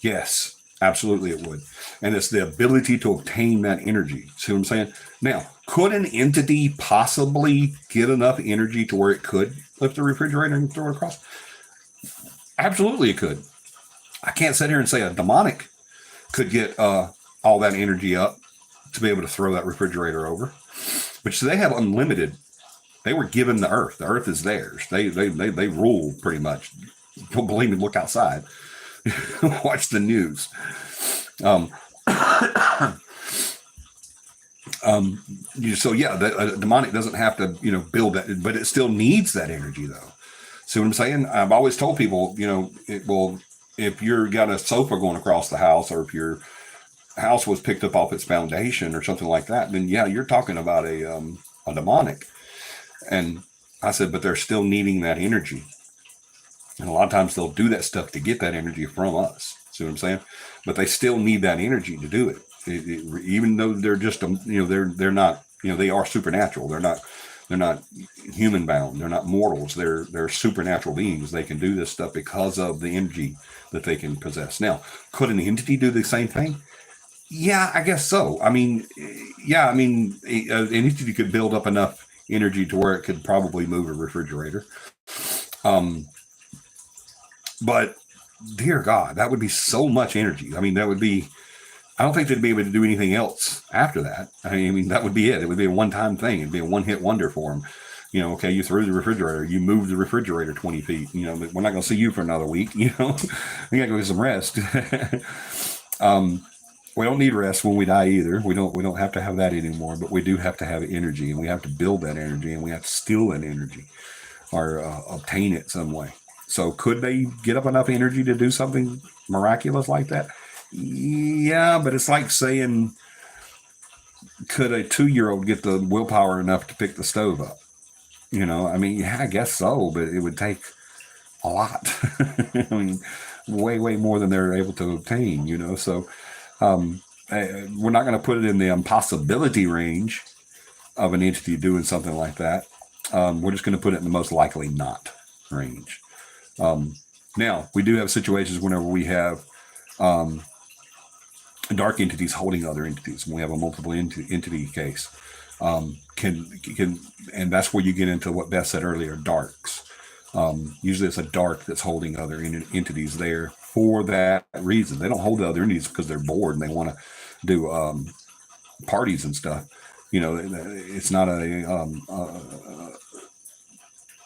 Yes, absolutely it would. And it's the ability to obtain that energy. See what I'm saying? Now, could an entity possibly get enough energy to where it could lift the refrigerator and throw it across? Absolutely it could. I can't sit here and say a demonic could get all that energy up to be able to throw that refrigerator over. But they have unlimited. They were given the earth. The earth is theirs. They rule pretty much. Don't believe me? Look outside. Watch the news. So yeah, the demonic doesn't have to, build that, but it still needs that energy though. See what I'm saying? I've always told people, if you're got a sofa going across the house, or if your house was picked up off its foundation or something like that, then yeah, you're talking about a demonic. And I said, but they're still needing that energy. And a lot of times they'll do that stuff to get that energy from us. See what I'm saying? But they still need that energy to do it. Even though they're just, they're not, they are supernatural. They're not human bound. They're not mortals. They're supernatural beings. They can do this stuff because of the energy that they can possess. Now, could an entity do the same thing? Yeah, I guess so. An entity could build up enough energy to where it could probably move a refrigerator. But dear God, that would be so much energy. I don't think they'd be able to do anything else after that. That would be it. It would be a one-time thing. It'd be a one-hit wonder for them. Okay, you threw the refrigerator, you moved the refrigerator 20 feet, we're not going to see you for another week, we got to go get some rest. We don't need rest when we die either. We don't have to have that anymore, but we do have to have energy, and we have to build that energy, and we have to steal that energy or obtain it some way. So could they get up enough energy to do something miraculous like that? Yeah, but it's like saying, could a 2-year-old get the willpower enough to pick the stove up? Yeah, I guess so, but it would take a lot. Way, way more than they're able to obtain, so we're not going to put it in the impossibility range of an entity doing something like that. We're just going to put it in the most likely not range. Now, we do have situations whenever we have dark entities holding other entities. When we have a multiple entity case, and that's where you get into what Beth said earlier, darks. Usually it's a dark that's holding other entities there for that reason. They don't hold the other entities because they're bored and they want to do parties and stuff. It's not a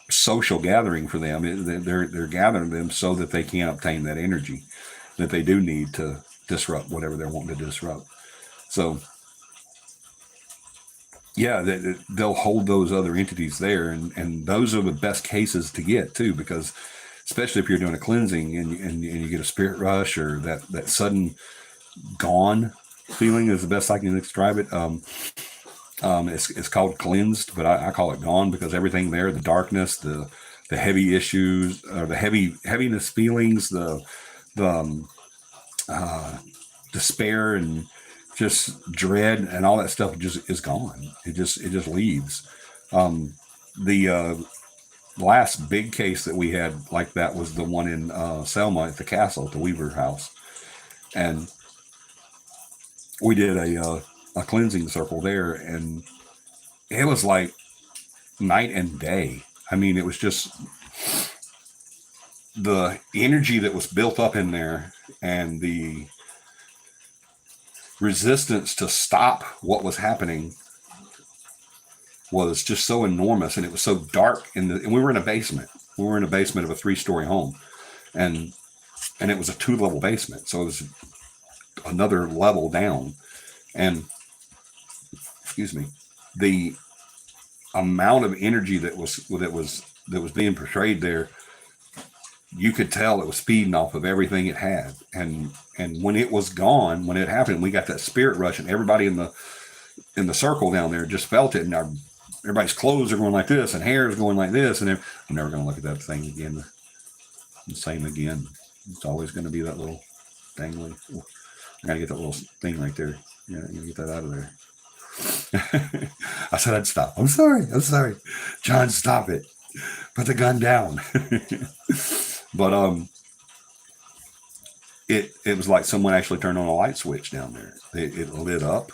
social gathering for them. They're gathering them so that they can obtain that energy that they do need to disrupt whatever they're wanting to disrupt. So yeah, they'll hold those other entities there, and those are the best cases to get too, because especially if you're doing a cleansing and you get a spirit rush or that sudden gone feeling is the best I can describe it. It's called cleansed, but I call it gone because everything there, the darkness, the heavy issues, or the heaviness feelings, the despair and just dread and all that stuff just is gone. It just leaves. The last big case that we had like that was the one in Selma at the castle, at the Weaver house, and we did a cleansing circle there, and it was like night and day. It was just the energy that was built up in there and the resistance to stop what was happening was just so enormous, and it was so dark. And we were in a basement. We were in a basement of a 3-story home, and it was a 2-level basement, so it was another level down. And excuse me, the amount of energy that was being portrayed there, you could tell it was feeding off of everything it had. And when it was gone, when it happened, we got that spirit rush, and everybody in the circle down there just felt it, and our everybody's clothes are going like this and hair is going like this. And I'm never going to look at that thing again the same again. It's always going to be that little dangly. I got to get that little thing right there. Yeah, you get that out of there. I said I'd stop. I'm sorry. John, stop it. Put the gun down. But it was like someone actually turned on a light switch down there. It lit up.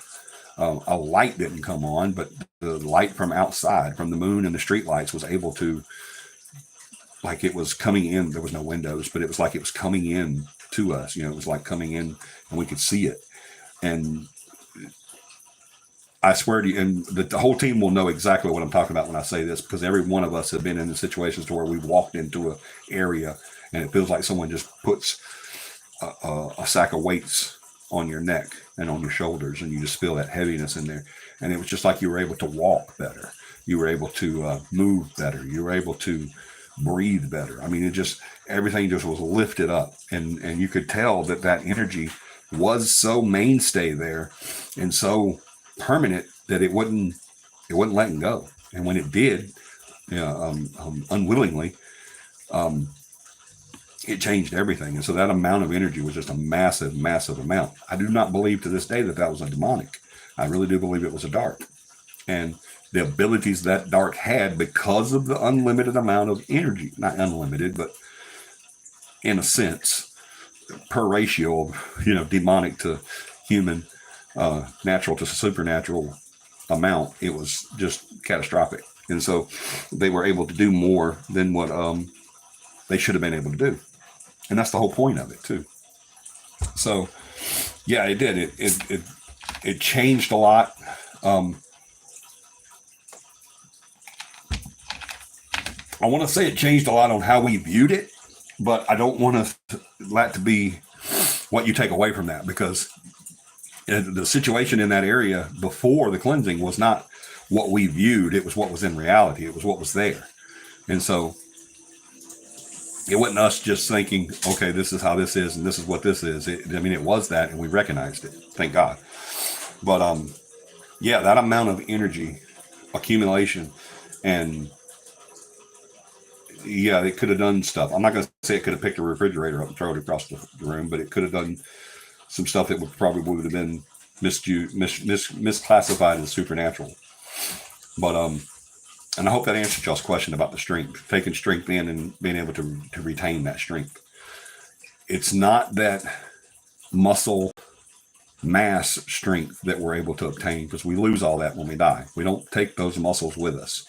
A light didn't come on, but the light from outside, from the moon and the street lights, was able to, like, it was coming in. There was no windows, but it was like it was coming in to us. It was like coming in and we could see it. And I swear to you, and the whole team will know exactly what I'm talking about when I say this, because every one of us have been in the situations to where we walked into an area and it feels like someone just puts a sack of weights on your neck and on your shoulders, and you just feel that heaviness in there. And it was just like you were able to walk better. You were able to move better. You were able to breathe better. I mean, it just, everything just was lifted up, and you could tell that energy was so mainstay there and so permanent that it wasn't letting go. And when it did, unwillingly, it changed everything. And so that amount of energy was just a massive, massive amount. I do not believe to this day that was a demonic. I really do believe it was a dark. And the abilities that dark had, because of the unlimited amount of energy, not unlimited, but in a sense, per ratio of, demonic to human, natural to supernatural amount, it was just catastrophic. And so they were able to do more than what they should have been able to do. And that's the whole point of it too. So yeah, it did. It changed a lot. I want to say it changed a lot on how we viewed it, but I don't want that to be what you take away from that, because the situation in that area before the cleansing was not what we viewed. It was what was in reality. It was what was there. And so it wasn't us just thinking, okay, this is how this is and this is what this is. It was that, and we recognized it. Thank God. But yeah, that amount of energy accumulation, and yeah, it could have done stuff. I'm not going to say it could have picked a refrigerator up and thrown it across the room, but it could have done some stuff that would have been misclassified as supernatural. But and I hope that answered y'all's question about the strength, taking strength in and being able to retain that strength. It's not that muscle mass strength that we're able to obtain, because we lose all that when we die. We don't take those muscles with us.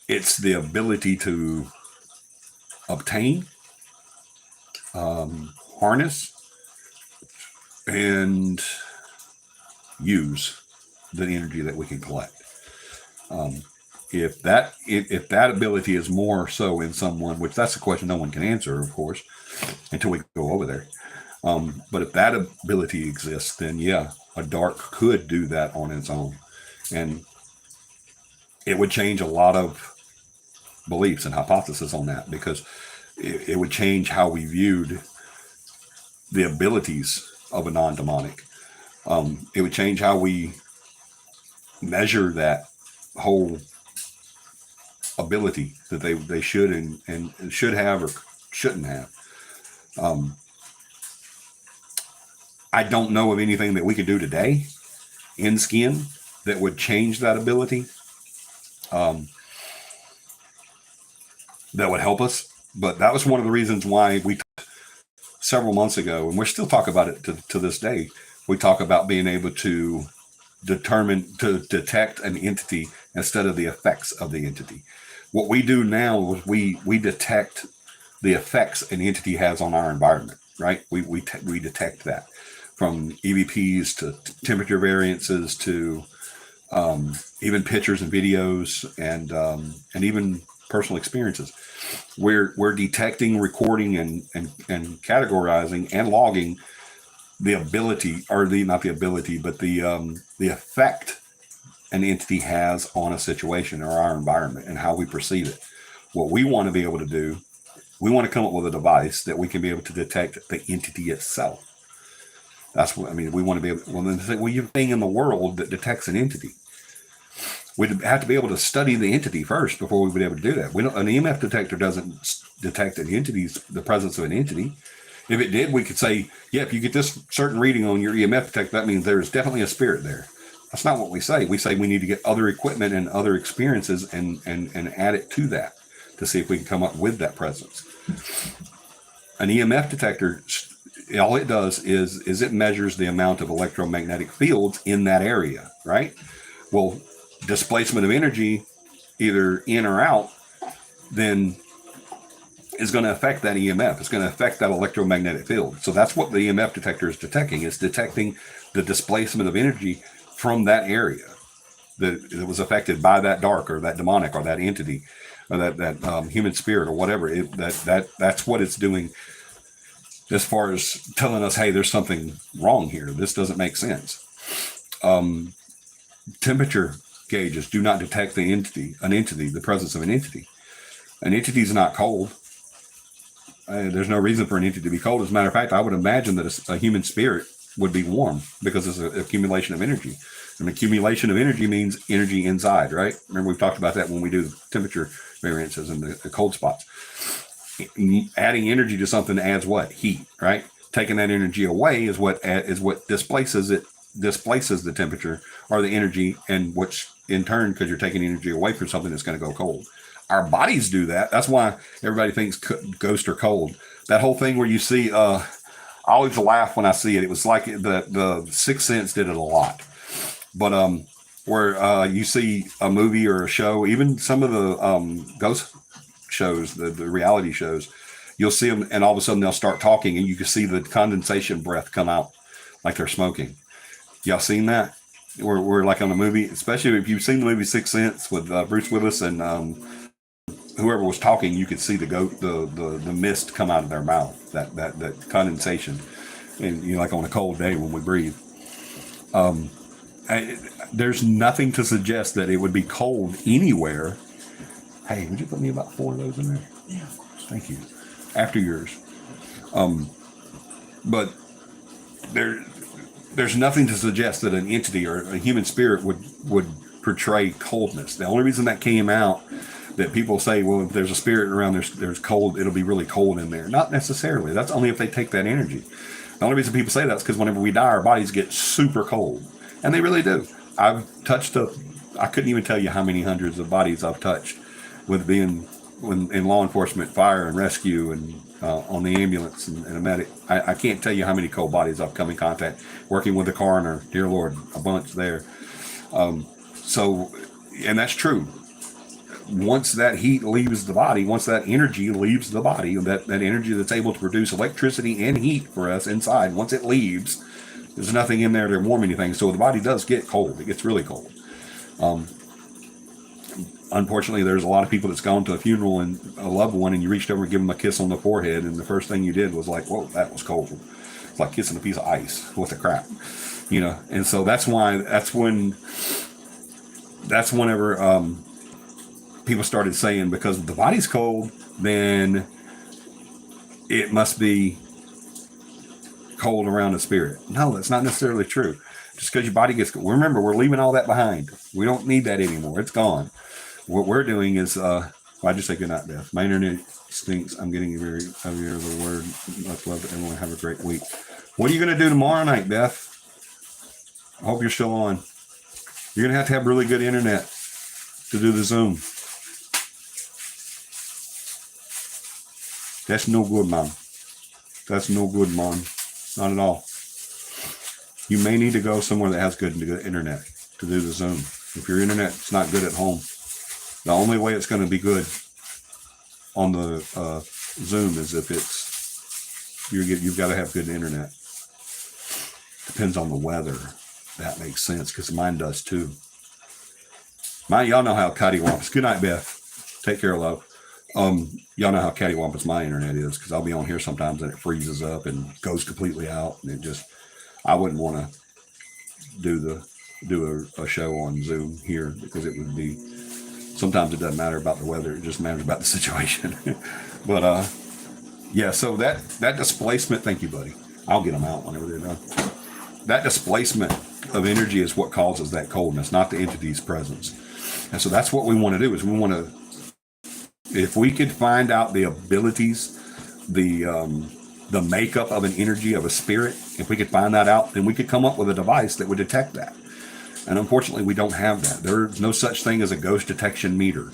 It's the ability to obtain, harness, and use the energy that we can collect. If that ability is more so in someone, which that's a question no one can answer, of course, until we go over there. But if that ability exists, then yeah, a dark could do that on its own, and it would change a lot of beliefs and hypotheses on that, because it would change how we viewed the abilities of a non-demonic. It would change how we measure that whole ability that they should and should have or shouldn't have. I don't know of anything that we could do today in skin that would change that ability, that would help us. But that was one of the reasons why we several months ago, and we're still talking about it to this day, we talk about being able to detect an entity instead of the effects of the entity. What we do now is we detect the effects an entity has on our environment, right? We detect that, from EVPs to temperature variances to even pictures and videos and even personal experiences. We're detecting, recording, and categorizing and logging the ability, or not the ability, but the effect an entity has on a situation or our environment and how we perceive it. What we want to be able to do, we want to come up with a device that we can be able to detect the entity itself. That's what I mean. We want to be able. Well, then say, well, you're a thing in the world that detects an entity. We'd have to be able to study the entity first before we would be able to do that. We don't. An EMF detector doesn't detect an entity's the presence of an entity. If it did, we could say, yeah, if you get this certain reading on your EMF detector, that means there's definitely a spirit there. That's not what we say. We say we need to get other equipment and other experiences and add it to that to see if we can come up with that presence. An EMF detector, all it does is it measures the amount of electromagnetic fields in that area, right? Well, displacement of energy, either in or out, then is going to affect that EMF. It's going to affect that electromagnetic field. So that's what the EMF detector is detecting. It's detecting the displacement of energy from that area that was affected by that dark or that demonic or that entity or that human spirit or whatever. That's what it's doing as far as telling us, hey, there's something wrong here. This doesn't make sense. Temperature gauges do not detect the presence of an entity. An entity is not cold. There's no reason for an entity to be cold. As a matter of fact, I would imagine that a human spirit would be warm because it's an accumulation of energy. An accumulation of energy means energy inside, right? Remember, we've talked about that when we do the temperature variances and the cold spots. Adding energy to something adds what? Heat, right? Taking that energy away is what displaces it, displaces the temperature or the energy, and which in turn, because you're taking energy away from something, that's going to go cold. Our bodies do that. That's why everybody thinks ghosts are cold. That whole thing where you see, I always laugh when I see it. It was like the Sixth Sense did it a lot. But where you see a movie or a show, even some of the ghost shows, the reality shows, you'll see them and all of a sudden they'll start talking and you can see the condensation breath come out like they're smoking. Y'all seen that? We're like on a movie, especially if you've seen the movie Sixth Sense with Bruce Willis and whoever was talking, you could see the mist come out of their mouth, that condensation, and like on a cold day when we breathe. There's nothing to suggest that it would be cold anywhere. Hey, would you put me about 4 of those in there? Yeah, of course. Thank you. After yours. But there's nothing to suggest that an entity or a human spirit would portray coldness. The only reason that came out, that people say, well, if there's a spirit around, there's cold, it'll be really cold in there. Not necessarily. That's only if they take that energy. The only reason people say that is because whenever we die, our bodies get super cold. And they really do. I've touched I couldn't even tell you how many hundreds of bodies I've touched with being in law enforcement, fire and rescue, and on the ambulance and a medic. I can't tell you how many cold bodies I've come in contact, working with the coroner, dear Lord, a bunch there. So, and that's true. Once that heat leaves the body, once that energy leaves the body, that energy that's able to produce electricity and heat for us inside, once it leaves, there's nothing in there to warm anything. So the body does get cold. It gets really cold. Unfortunately, there's a lot of people that's gone to a funeral and a loved one, and you reached over and give them a kiss on the forehead, and the first thing you did was like, whoa, that was cold. It's like kissing a piece of ice. What the crap? And so that's whenever people started saying, because the body's cold, then it must be cold around the spirit. No, that's not necessarily true. Just because your body gets cold. Remember, we're leaving all that behind. We don't need that anymore. It's gone. What we're doing is, I just say good night, Beth. My internet stinks. I'm getting very heavier of the word. Much love to everyone. Have a great week. What are you going to do tomorrow night, Beth? I hope you're still on. You're going to have really good internet to do the Zoom. That's no good, Mom. That's no good, Mom. Not at all. You may need to go somewhere that has good internet to do the Zoom. If your internet's not good at home, the only way it's going to be good on the Zoom is if you've got to have good internet. Depends on the weather. That makes sense, because mine does too. Y'all know how cattywampus. Good night, Beth. Take care, love. Y'all know how cattywampus my internet is, because I'll be on here sometimes and it freezes up and goes completely out, and I wouldn't want to do a show on Zoom here, because it would be, sometimes it doesn't matter about the weather, it just matters about the situation. But yeah, so that displacement, thank you, buddy. I'll get them out whenever they're done. that displacement of energy is what causes that coldness, not the entity's presence. And so that's what we want to do, is we want to, if we could find out the abilities, the makeup of an energy, of a spirit, if we could find that out, then we could come up with a device that would detect that. And unfortunately, we don't have that. There's no such thing as a ghost detection meter.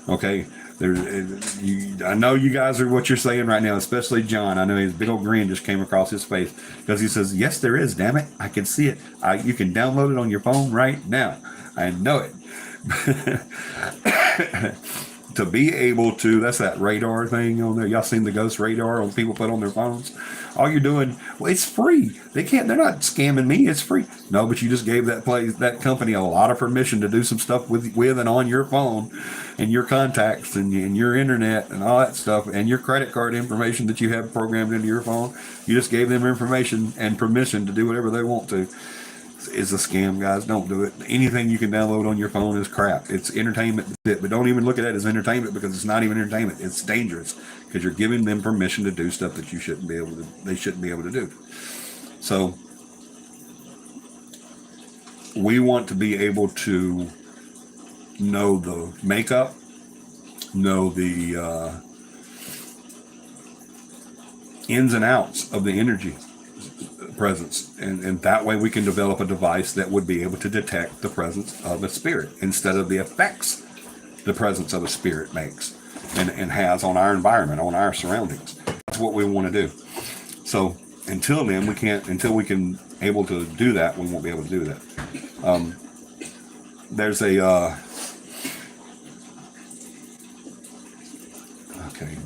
Okay, I know you guys are what you're saying right now, especially John. I know his big old grin just came across his face because he says, "Yes, there is. Damn it, I can see it. You can download it on your phone right now. I know it." To be able to, that's that radar thing on there. Y'all seen the ghost radar on people put on their phones? All you're doing, well, it's free. They're not scamming me. It's free. No, but you just gave that company a lot of permission to do some stuff with and on your phone and your contacts and your internet and all that stuff and your credit card information that you have programmed into your phone. You just gave them information and permission to do whatever they want to. Is a scam, guys. Don't do it. Anything you can download on your phone is crap. It's entertainment, but don't even look at it as entertainment, because it's not even entertainment. It's dangerous because you're giving them permission to do stuff that they shouldn't be able to do. So we want to be able to know the makeup, know the ins and outs of the energy presence, and that way we can develop a device that would be able to detect the presence of a spirit instead of the effects the presence of a spirit makes and has on our environment, on our surroundings. That's what we want to do. So until then, until we can able to do that, we won't be able to do that. There's a okay,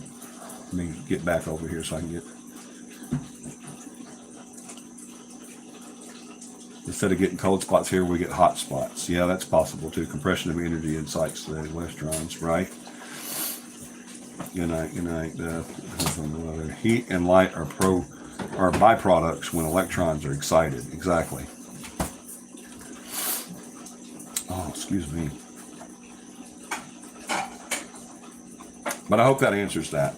let me get back over here so I can get. Instead of getting cold spots here, we get hot spots. Yeah, that's possible too. Compression of energy incites the electrons, right? Good night. Heat and light are byproducts when electrons are excited. Exactly. Oh, excuse me. But I hope that answers that.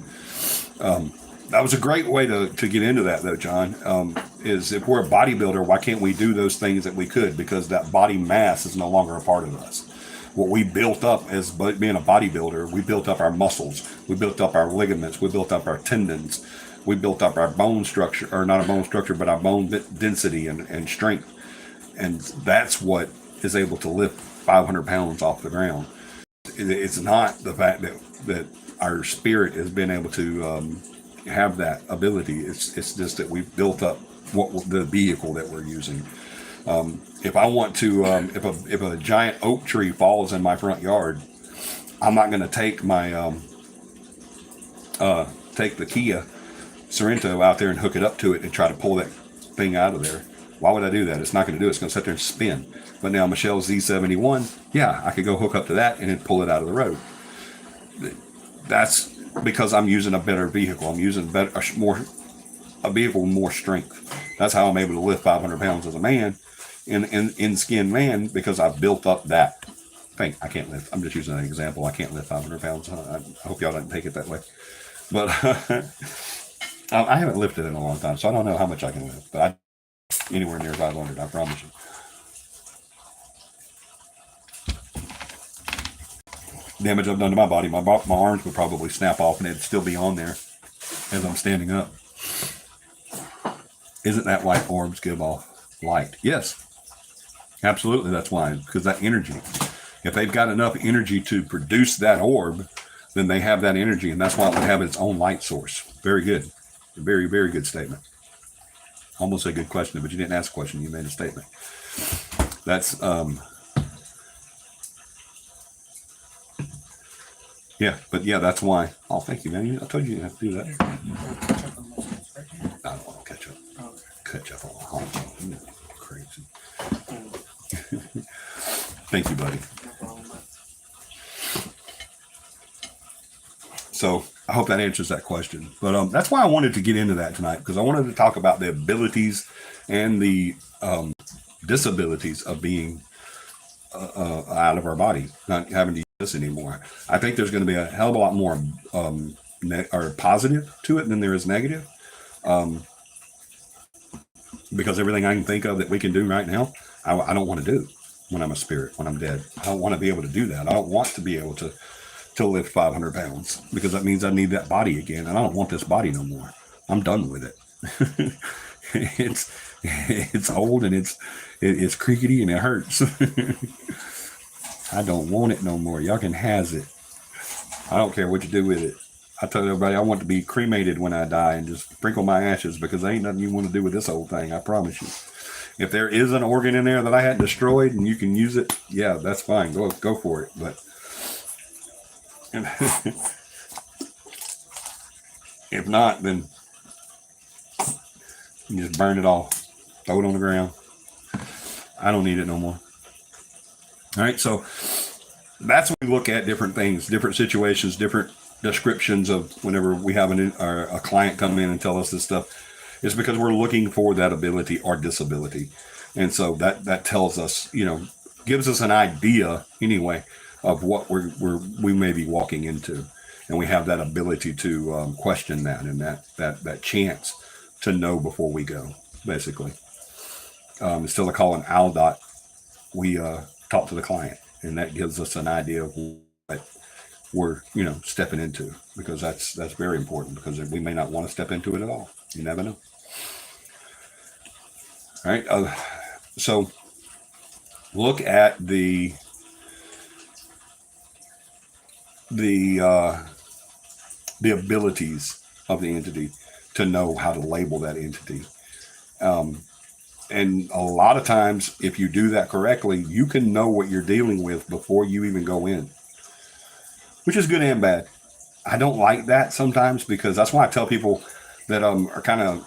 That was a great way to get into that, though, John. Is if we're a bodybuilder, why can't we do those things that we could? Because that body mass is no longer a part of us. What we built up as being a bodybuilder, we built up our muscles, we built up our ligaments, we built up our tendons, we built up our bone structure, or not a bone structure, but our bone density and strength. And that's what is able to lift 500 pounds off the ground. It's not the fact that our spirit has been able to have that ability. It's just that we've built up the vehicle that we're using. If I want to, if a giant oak tree falls in my front yard, I'm not going to take my take the Kia Sorento out there and hook it up to it and try to pull that thing out of there. Why would I do that? It's not going to do it. It's going to sit there and spin. But now Michelle's Z71, yeah, I could go hook up to that and then pull it out of the road. That's because I'm using a better vehicle. I'm using a vehicle with more strength. That's how I'm able to lift 500 pounds as a man, in skin man, because I've built up that thing. I can't lift. I'm just using an example. I can't lift 500 pounds. I hope y'all didn't take it that way. But I haven't lifted in a long time, so I don't know how much I can lift. But anywhere near 500, I promise you. Damage I've done to my body, my arms would probably snap off and it'd still be on there as I'm standing up. Isn't that why orbs give off light? Yes, absolutely. That's why, because that energy, if they've got enough energy to produce that orb, then they have that energy, and that's why it would have its own light source. Very good. Very, very good statement. Almost a good question, but you didn't ask a question. You made a statement. That's, yeah, but yeah, that's why. Oh, thank you, man. I told you didn't have to do that. I don't want to catch up. Catch up on Hong Kong. Crazy. Thank you, buddy. So I hope that answers that question. But that's why I wanted to get into that tonight, because I wanted to talk about the abilities and the disabilities of being out of our body, not having to use this anymore. I think there's going to be a hell of a lot more or positive to it than there is negative. because everything I can think of that we can do right now, I don't want to do when I'm a spirit, when I'm dead. I don't want to be able to do that. I don't want to be able to lift 500 pounds, because that means I need that body again. And I don't want this body no more. I'm done with it. It's old and it's creaky and it hurts. I don't want it no more. Y'all can has it. I don't care what you do with it. I tell everybody I want to be cremated when I die and just sprinkle my ashes, because there ain't nothing you want to do with this old thing. I promise you. If there is an organ in there that I had destroyed and you can use it, yeah, that's fine. Go for it. But if not, then you just burn it all, throw it on the ground. I don't need it no more. All right, so that's when we look at different things, different situations, different descriptions of whenever we have a client come in and tell us this stuff. It's because we're looking for that ability or disability. And so that tells us, gives us an idea anyway of what we may be walking into. And we have that ability to question that, and that chance to know before we go, basically. Instead of calling ALDOT, we talk to the client, and that gives us an idea of what we're, stepping into, because that's very important, because we may not want to step into it at all. You never know. All right. So look at the abilities of the entity to know how to label that entity. And a lot of times, if you do that correctly, you can know what you're dealing with before you even go in, which is good and bad. I don't like that sometimes, because that's why I tell people that are kind of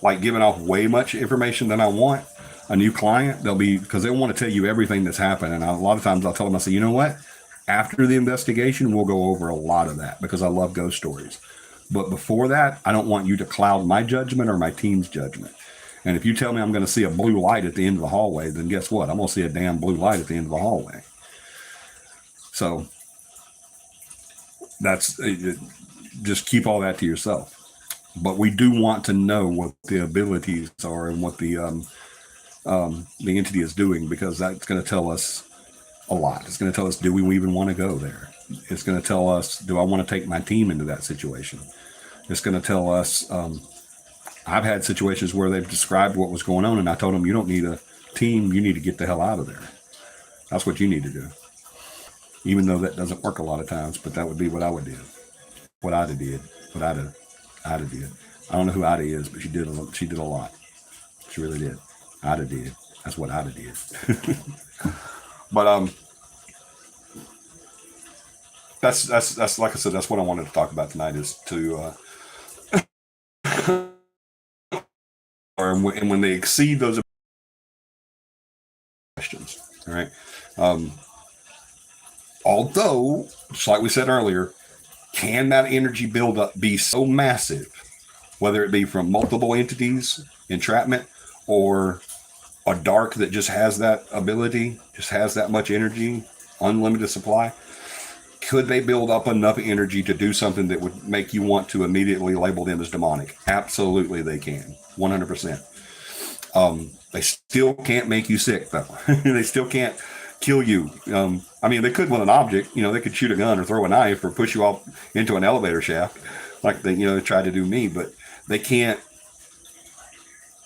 like giving off way much information than I want. A new client, because they want to tell you everything that's happened. And a lot of times I'll tell them, I say, you know what? After the investigation, we'll go over a lot of that, because I love ghost stories. But before that, I don't want you to cloud my judgment or my team's judgment. And if you tell me I'm going to see a blue light at the end of the hallway, then guess what? I'm going to see a damn blue light at the end of the hallway. So that's just keep all that to yourself. But we do want to know what the abilities are and what the entity is doing, because that's going to tell us a lot. It's going to tell us, do we even want to go there? It's going to tell us, do I want to take my team into that situation? It's going to tell us, I've had situations where they've described what was going on, and I told them, you don't need a team. You need to get the hell out of there. That's what you need to do. Even though that doesn't work a lot of times, but that would be what I would do. What I'd have did. Ida did. I don't know who Ida is, but she did a lot. She really did. Ida did. That's what Ida did. But that's like I said, that's what I wanted to talk about tonight, is to and when they exceed those questions, all right. Although, just like we said earlier, can that energy buildup be so massive, whether it be from multiple entities, entrapment, or a dark that just has that ability, just has that much energy, unlimited supply? Could they build up enough energy to do something that would make you want to immediately label them as demonic? Absolutely, they can. 100%. They still can't make you sick, though. They still can't kill you. I mean, they could with an object. They could shoot a gun or throw a knife or push you off into an elevator shaft, like they tried to do me. But they can't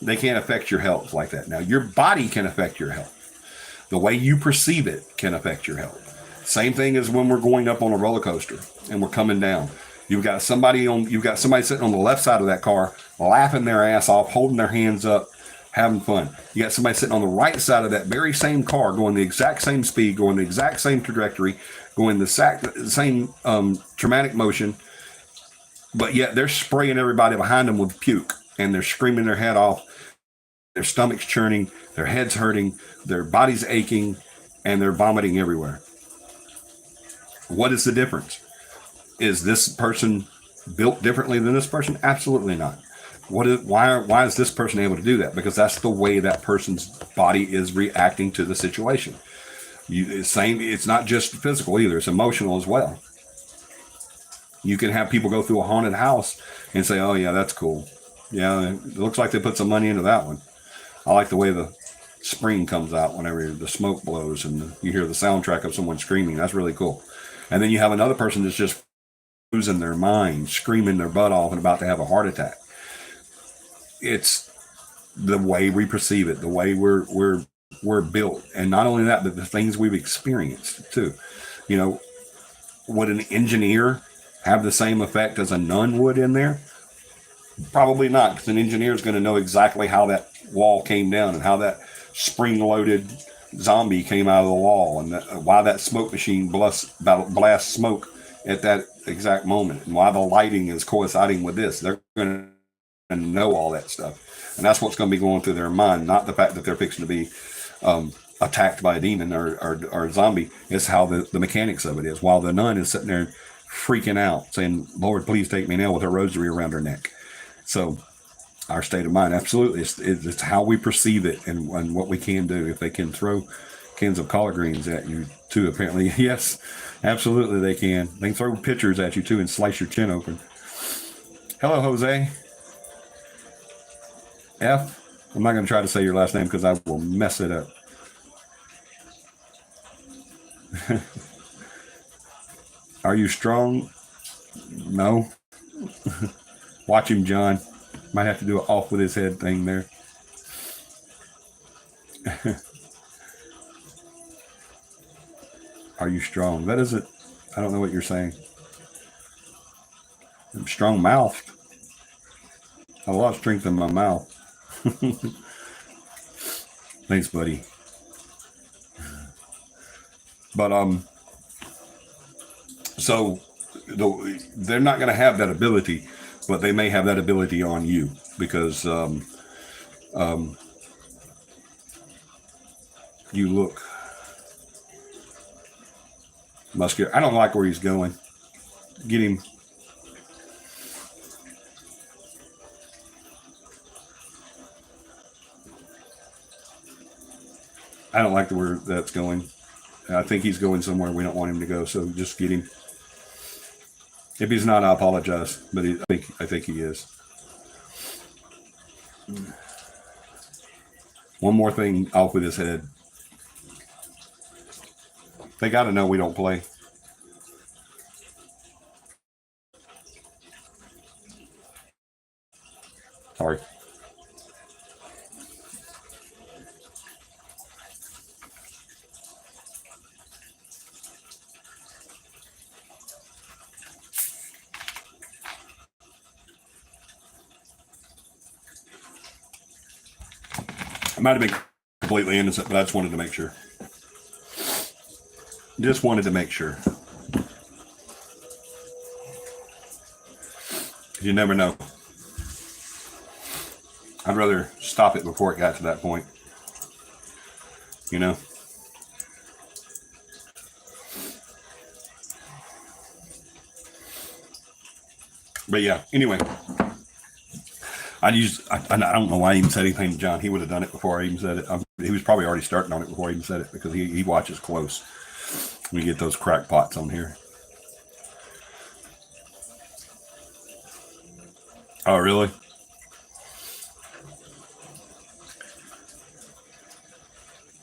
affect your health like that. Now, your body can affect your health. The way you perceive it can affect your health. Same thing as when we're going up on a roller coaster and we're coming down. You've got somebody sitting on the left side of that car, laughing their ass off, holding their hands up, having fun. You got somebody sitting on the right side of that very same car, going the exact same speed, going the exact same trajectory, going the same traumatic motion, but yet they're spraying everybody behind them with puke, and they're screaming their head off. Their stomach's churning, their head's hurting, their body's aching, and they're vomiting everywhere. What is the difference? Is this person built differently than this person? Absolutely not. Why is this person able to do that? Because that's the way that person's body is reacting to the situation. It's not just physical either, it's emotional as well. You can have people go through a haunted house and say, oh yeah, that's cool. Yeah, it looks like they put some money into that one. I like the way the spring comes out whenever the smoke blows and you hear the soundtrack of someone screaming. That's really cool. And then you have another person that's just losing their mind, screaming their butt off and about to have a heart attack. It's the way we perceive it, the way we're built, and not only that, but the things we've experienced too. You know, would an engineer have the same effect as a nun would in there? Probably not, because an engineer is going to know exactly how that wall came down and how that spring-loaded zombie came out of the wall, and why that smoke machine blasts smoke at that exact moment, and why the lighting is coinciding with this. They're going to know all that stuff, and that's what's going to be going through their mind, not the fact that they're fixing to be attacked by a demon or a zombie. It's how the mechanics of it is, while the nun is sitting there freaking out saying, "Lord, please take me now," with her rosary around her neck. So our state of mind, absolutely, it's how we perceive it and what we can do. If they can throw cans of collard greens at you too, apparently, yes, absolutely they can. They can throw pitchers at you too and slice your chin open. Hello, Jose. F. I'm not going to try to say your last name because I will mess it up. Are you strong? No. Watch him, John. Might have to do an off with his head thing there. Are you strong? That isn't, I don't know what you're saying. I'm strong mouthed. I have a lot of strength in my mouth. Thanks, buddy. But so they're not going to have that ability, but they may have that ability on you because you look muscular. I don't like where he's going. Get him. I don't like where that's going. I think he's going somewhere we don't want him to go, so just get him. If he's not, I apologize, but I think he is. One more thing off with his head. They got to know we don't play. Sorry. I might have been completely innocent, but I just wanted to make sure. Just wanted to make sure. You never know. I'd rather stop it before it got to that point. You know? But yeah, anyway. I don't know why I even said anything to John. He would have done it before I even said it. He was probably already starting on it before I even said it because he watches close. We get those crackpots on here. Oh, really?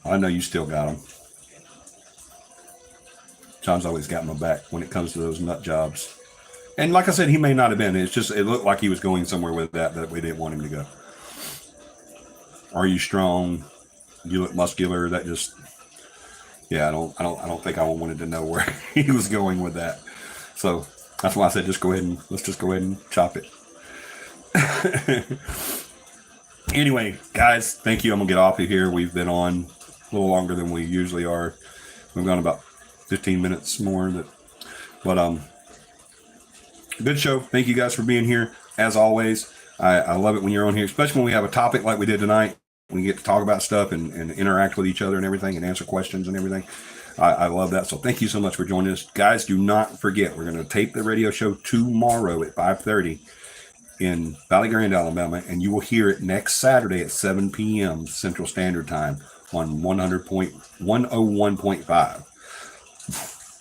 I know you still got them. John's always got my back when it comes to those nut jobs. And like I said, he may not have been. It's just, it looked like he was going somewhere with that we didn't want him to go. Are you strong? You look muscular. That just, yeah, I don't think I wanted to know where he was going with that. So that's why I said, let's just go ahead and chop it. Anyway, guys, thank you. I'm gonna get off of here. We've been on a little longer than we usually are. We've gone about 15 minutes more, but good show. Thank you guys for being here. As always, I love it when you're on here, especially when we have a topic like we did tonight. We get to talk about stuff and interact with each other and everything and answer questions and everything. I love that. So thank you so much for joining us. Guys, do not forget, we're going to tape the radio show tomorrow at 5:30 in Valley Grande, Alabama, and you will hear it next Saturday at 7 p.m. Central Standard Time on 101.5.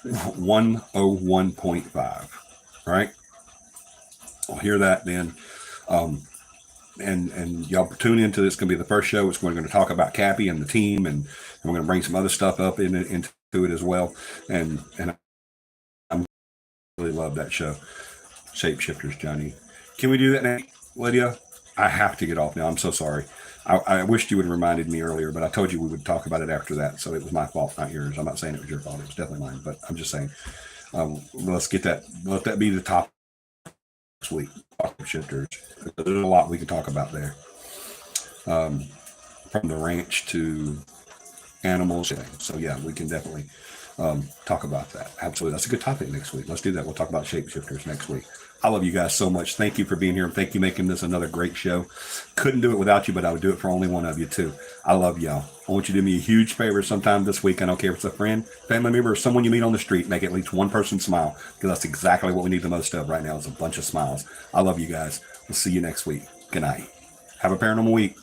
101.5. All right? I'll hear that then. and y'all tune into this. It's going to be the first show. We're going to talk about CAPI and the team, and we're going to bring some other stuff up into it as well. And I really love that show. Shapeshifters, Johnny. Can we do that now, Lydia? I have to get off now. I'm so sorry. I wished you would have reminded me earlier, but I told you we would talk about it after that. So it was my fault, not yours. I'm not saying it was your fault. It was definitely mine, but I'm just saying, let's get that. Let that be the top next week. Shifters. There's a lot we can talk about there. From the ranch to animals. So yeah, we can definitely talk about that. Absolutely. That's a good topic next week. Let's do that. We'll talk about shapeshifters next week. I love you guys so much. Thank you for being here. And thank you for making this another great show. Couldn't do it without you, but I would do it for only one of you too. I love y'all. I want you to do me a huge favor sometime this week. I don't care if it's a friend, family member, or someone you meet on the street. Make at least one person smile, because that's exactly what we need the most of right now is a bunch of smiles. I love you guys. We'll see you next week. Good night. Have a paranormal week.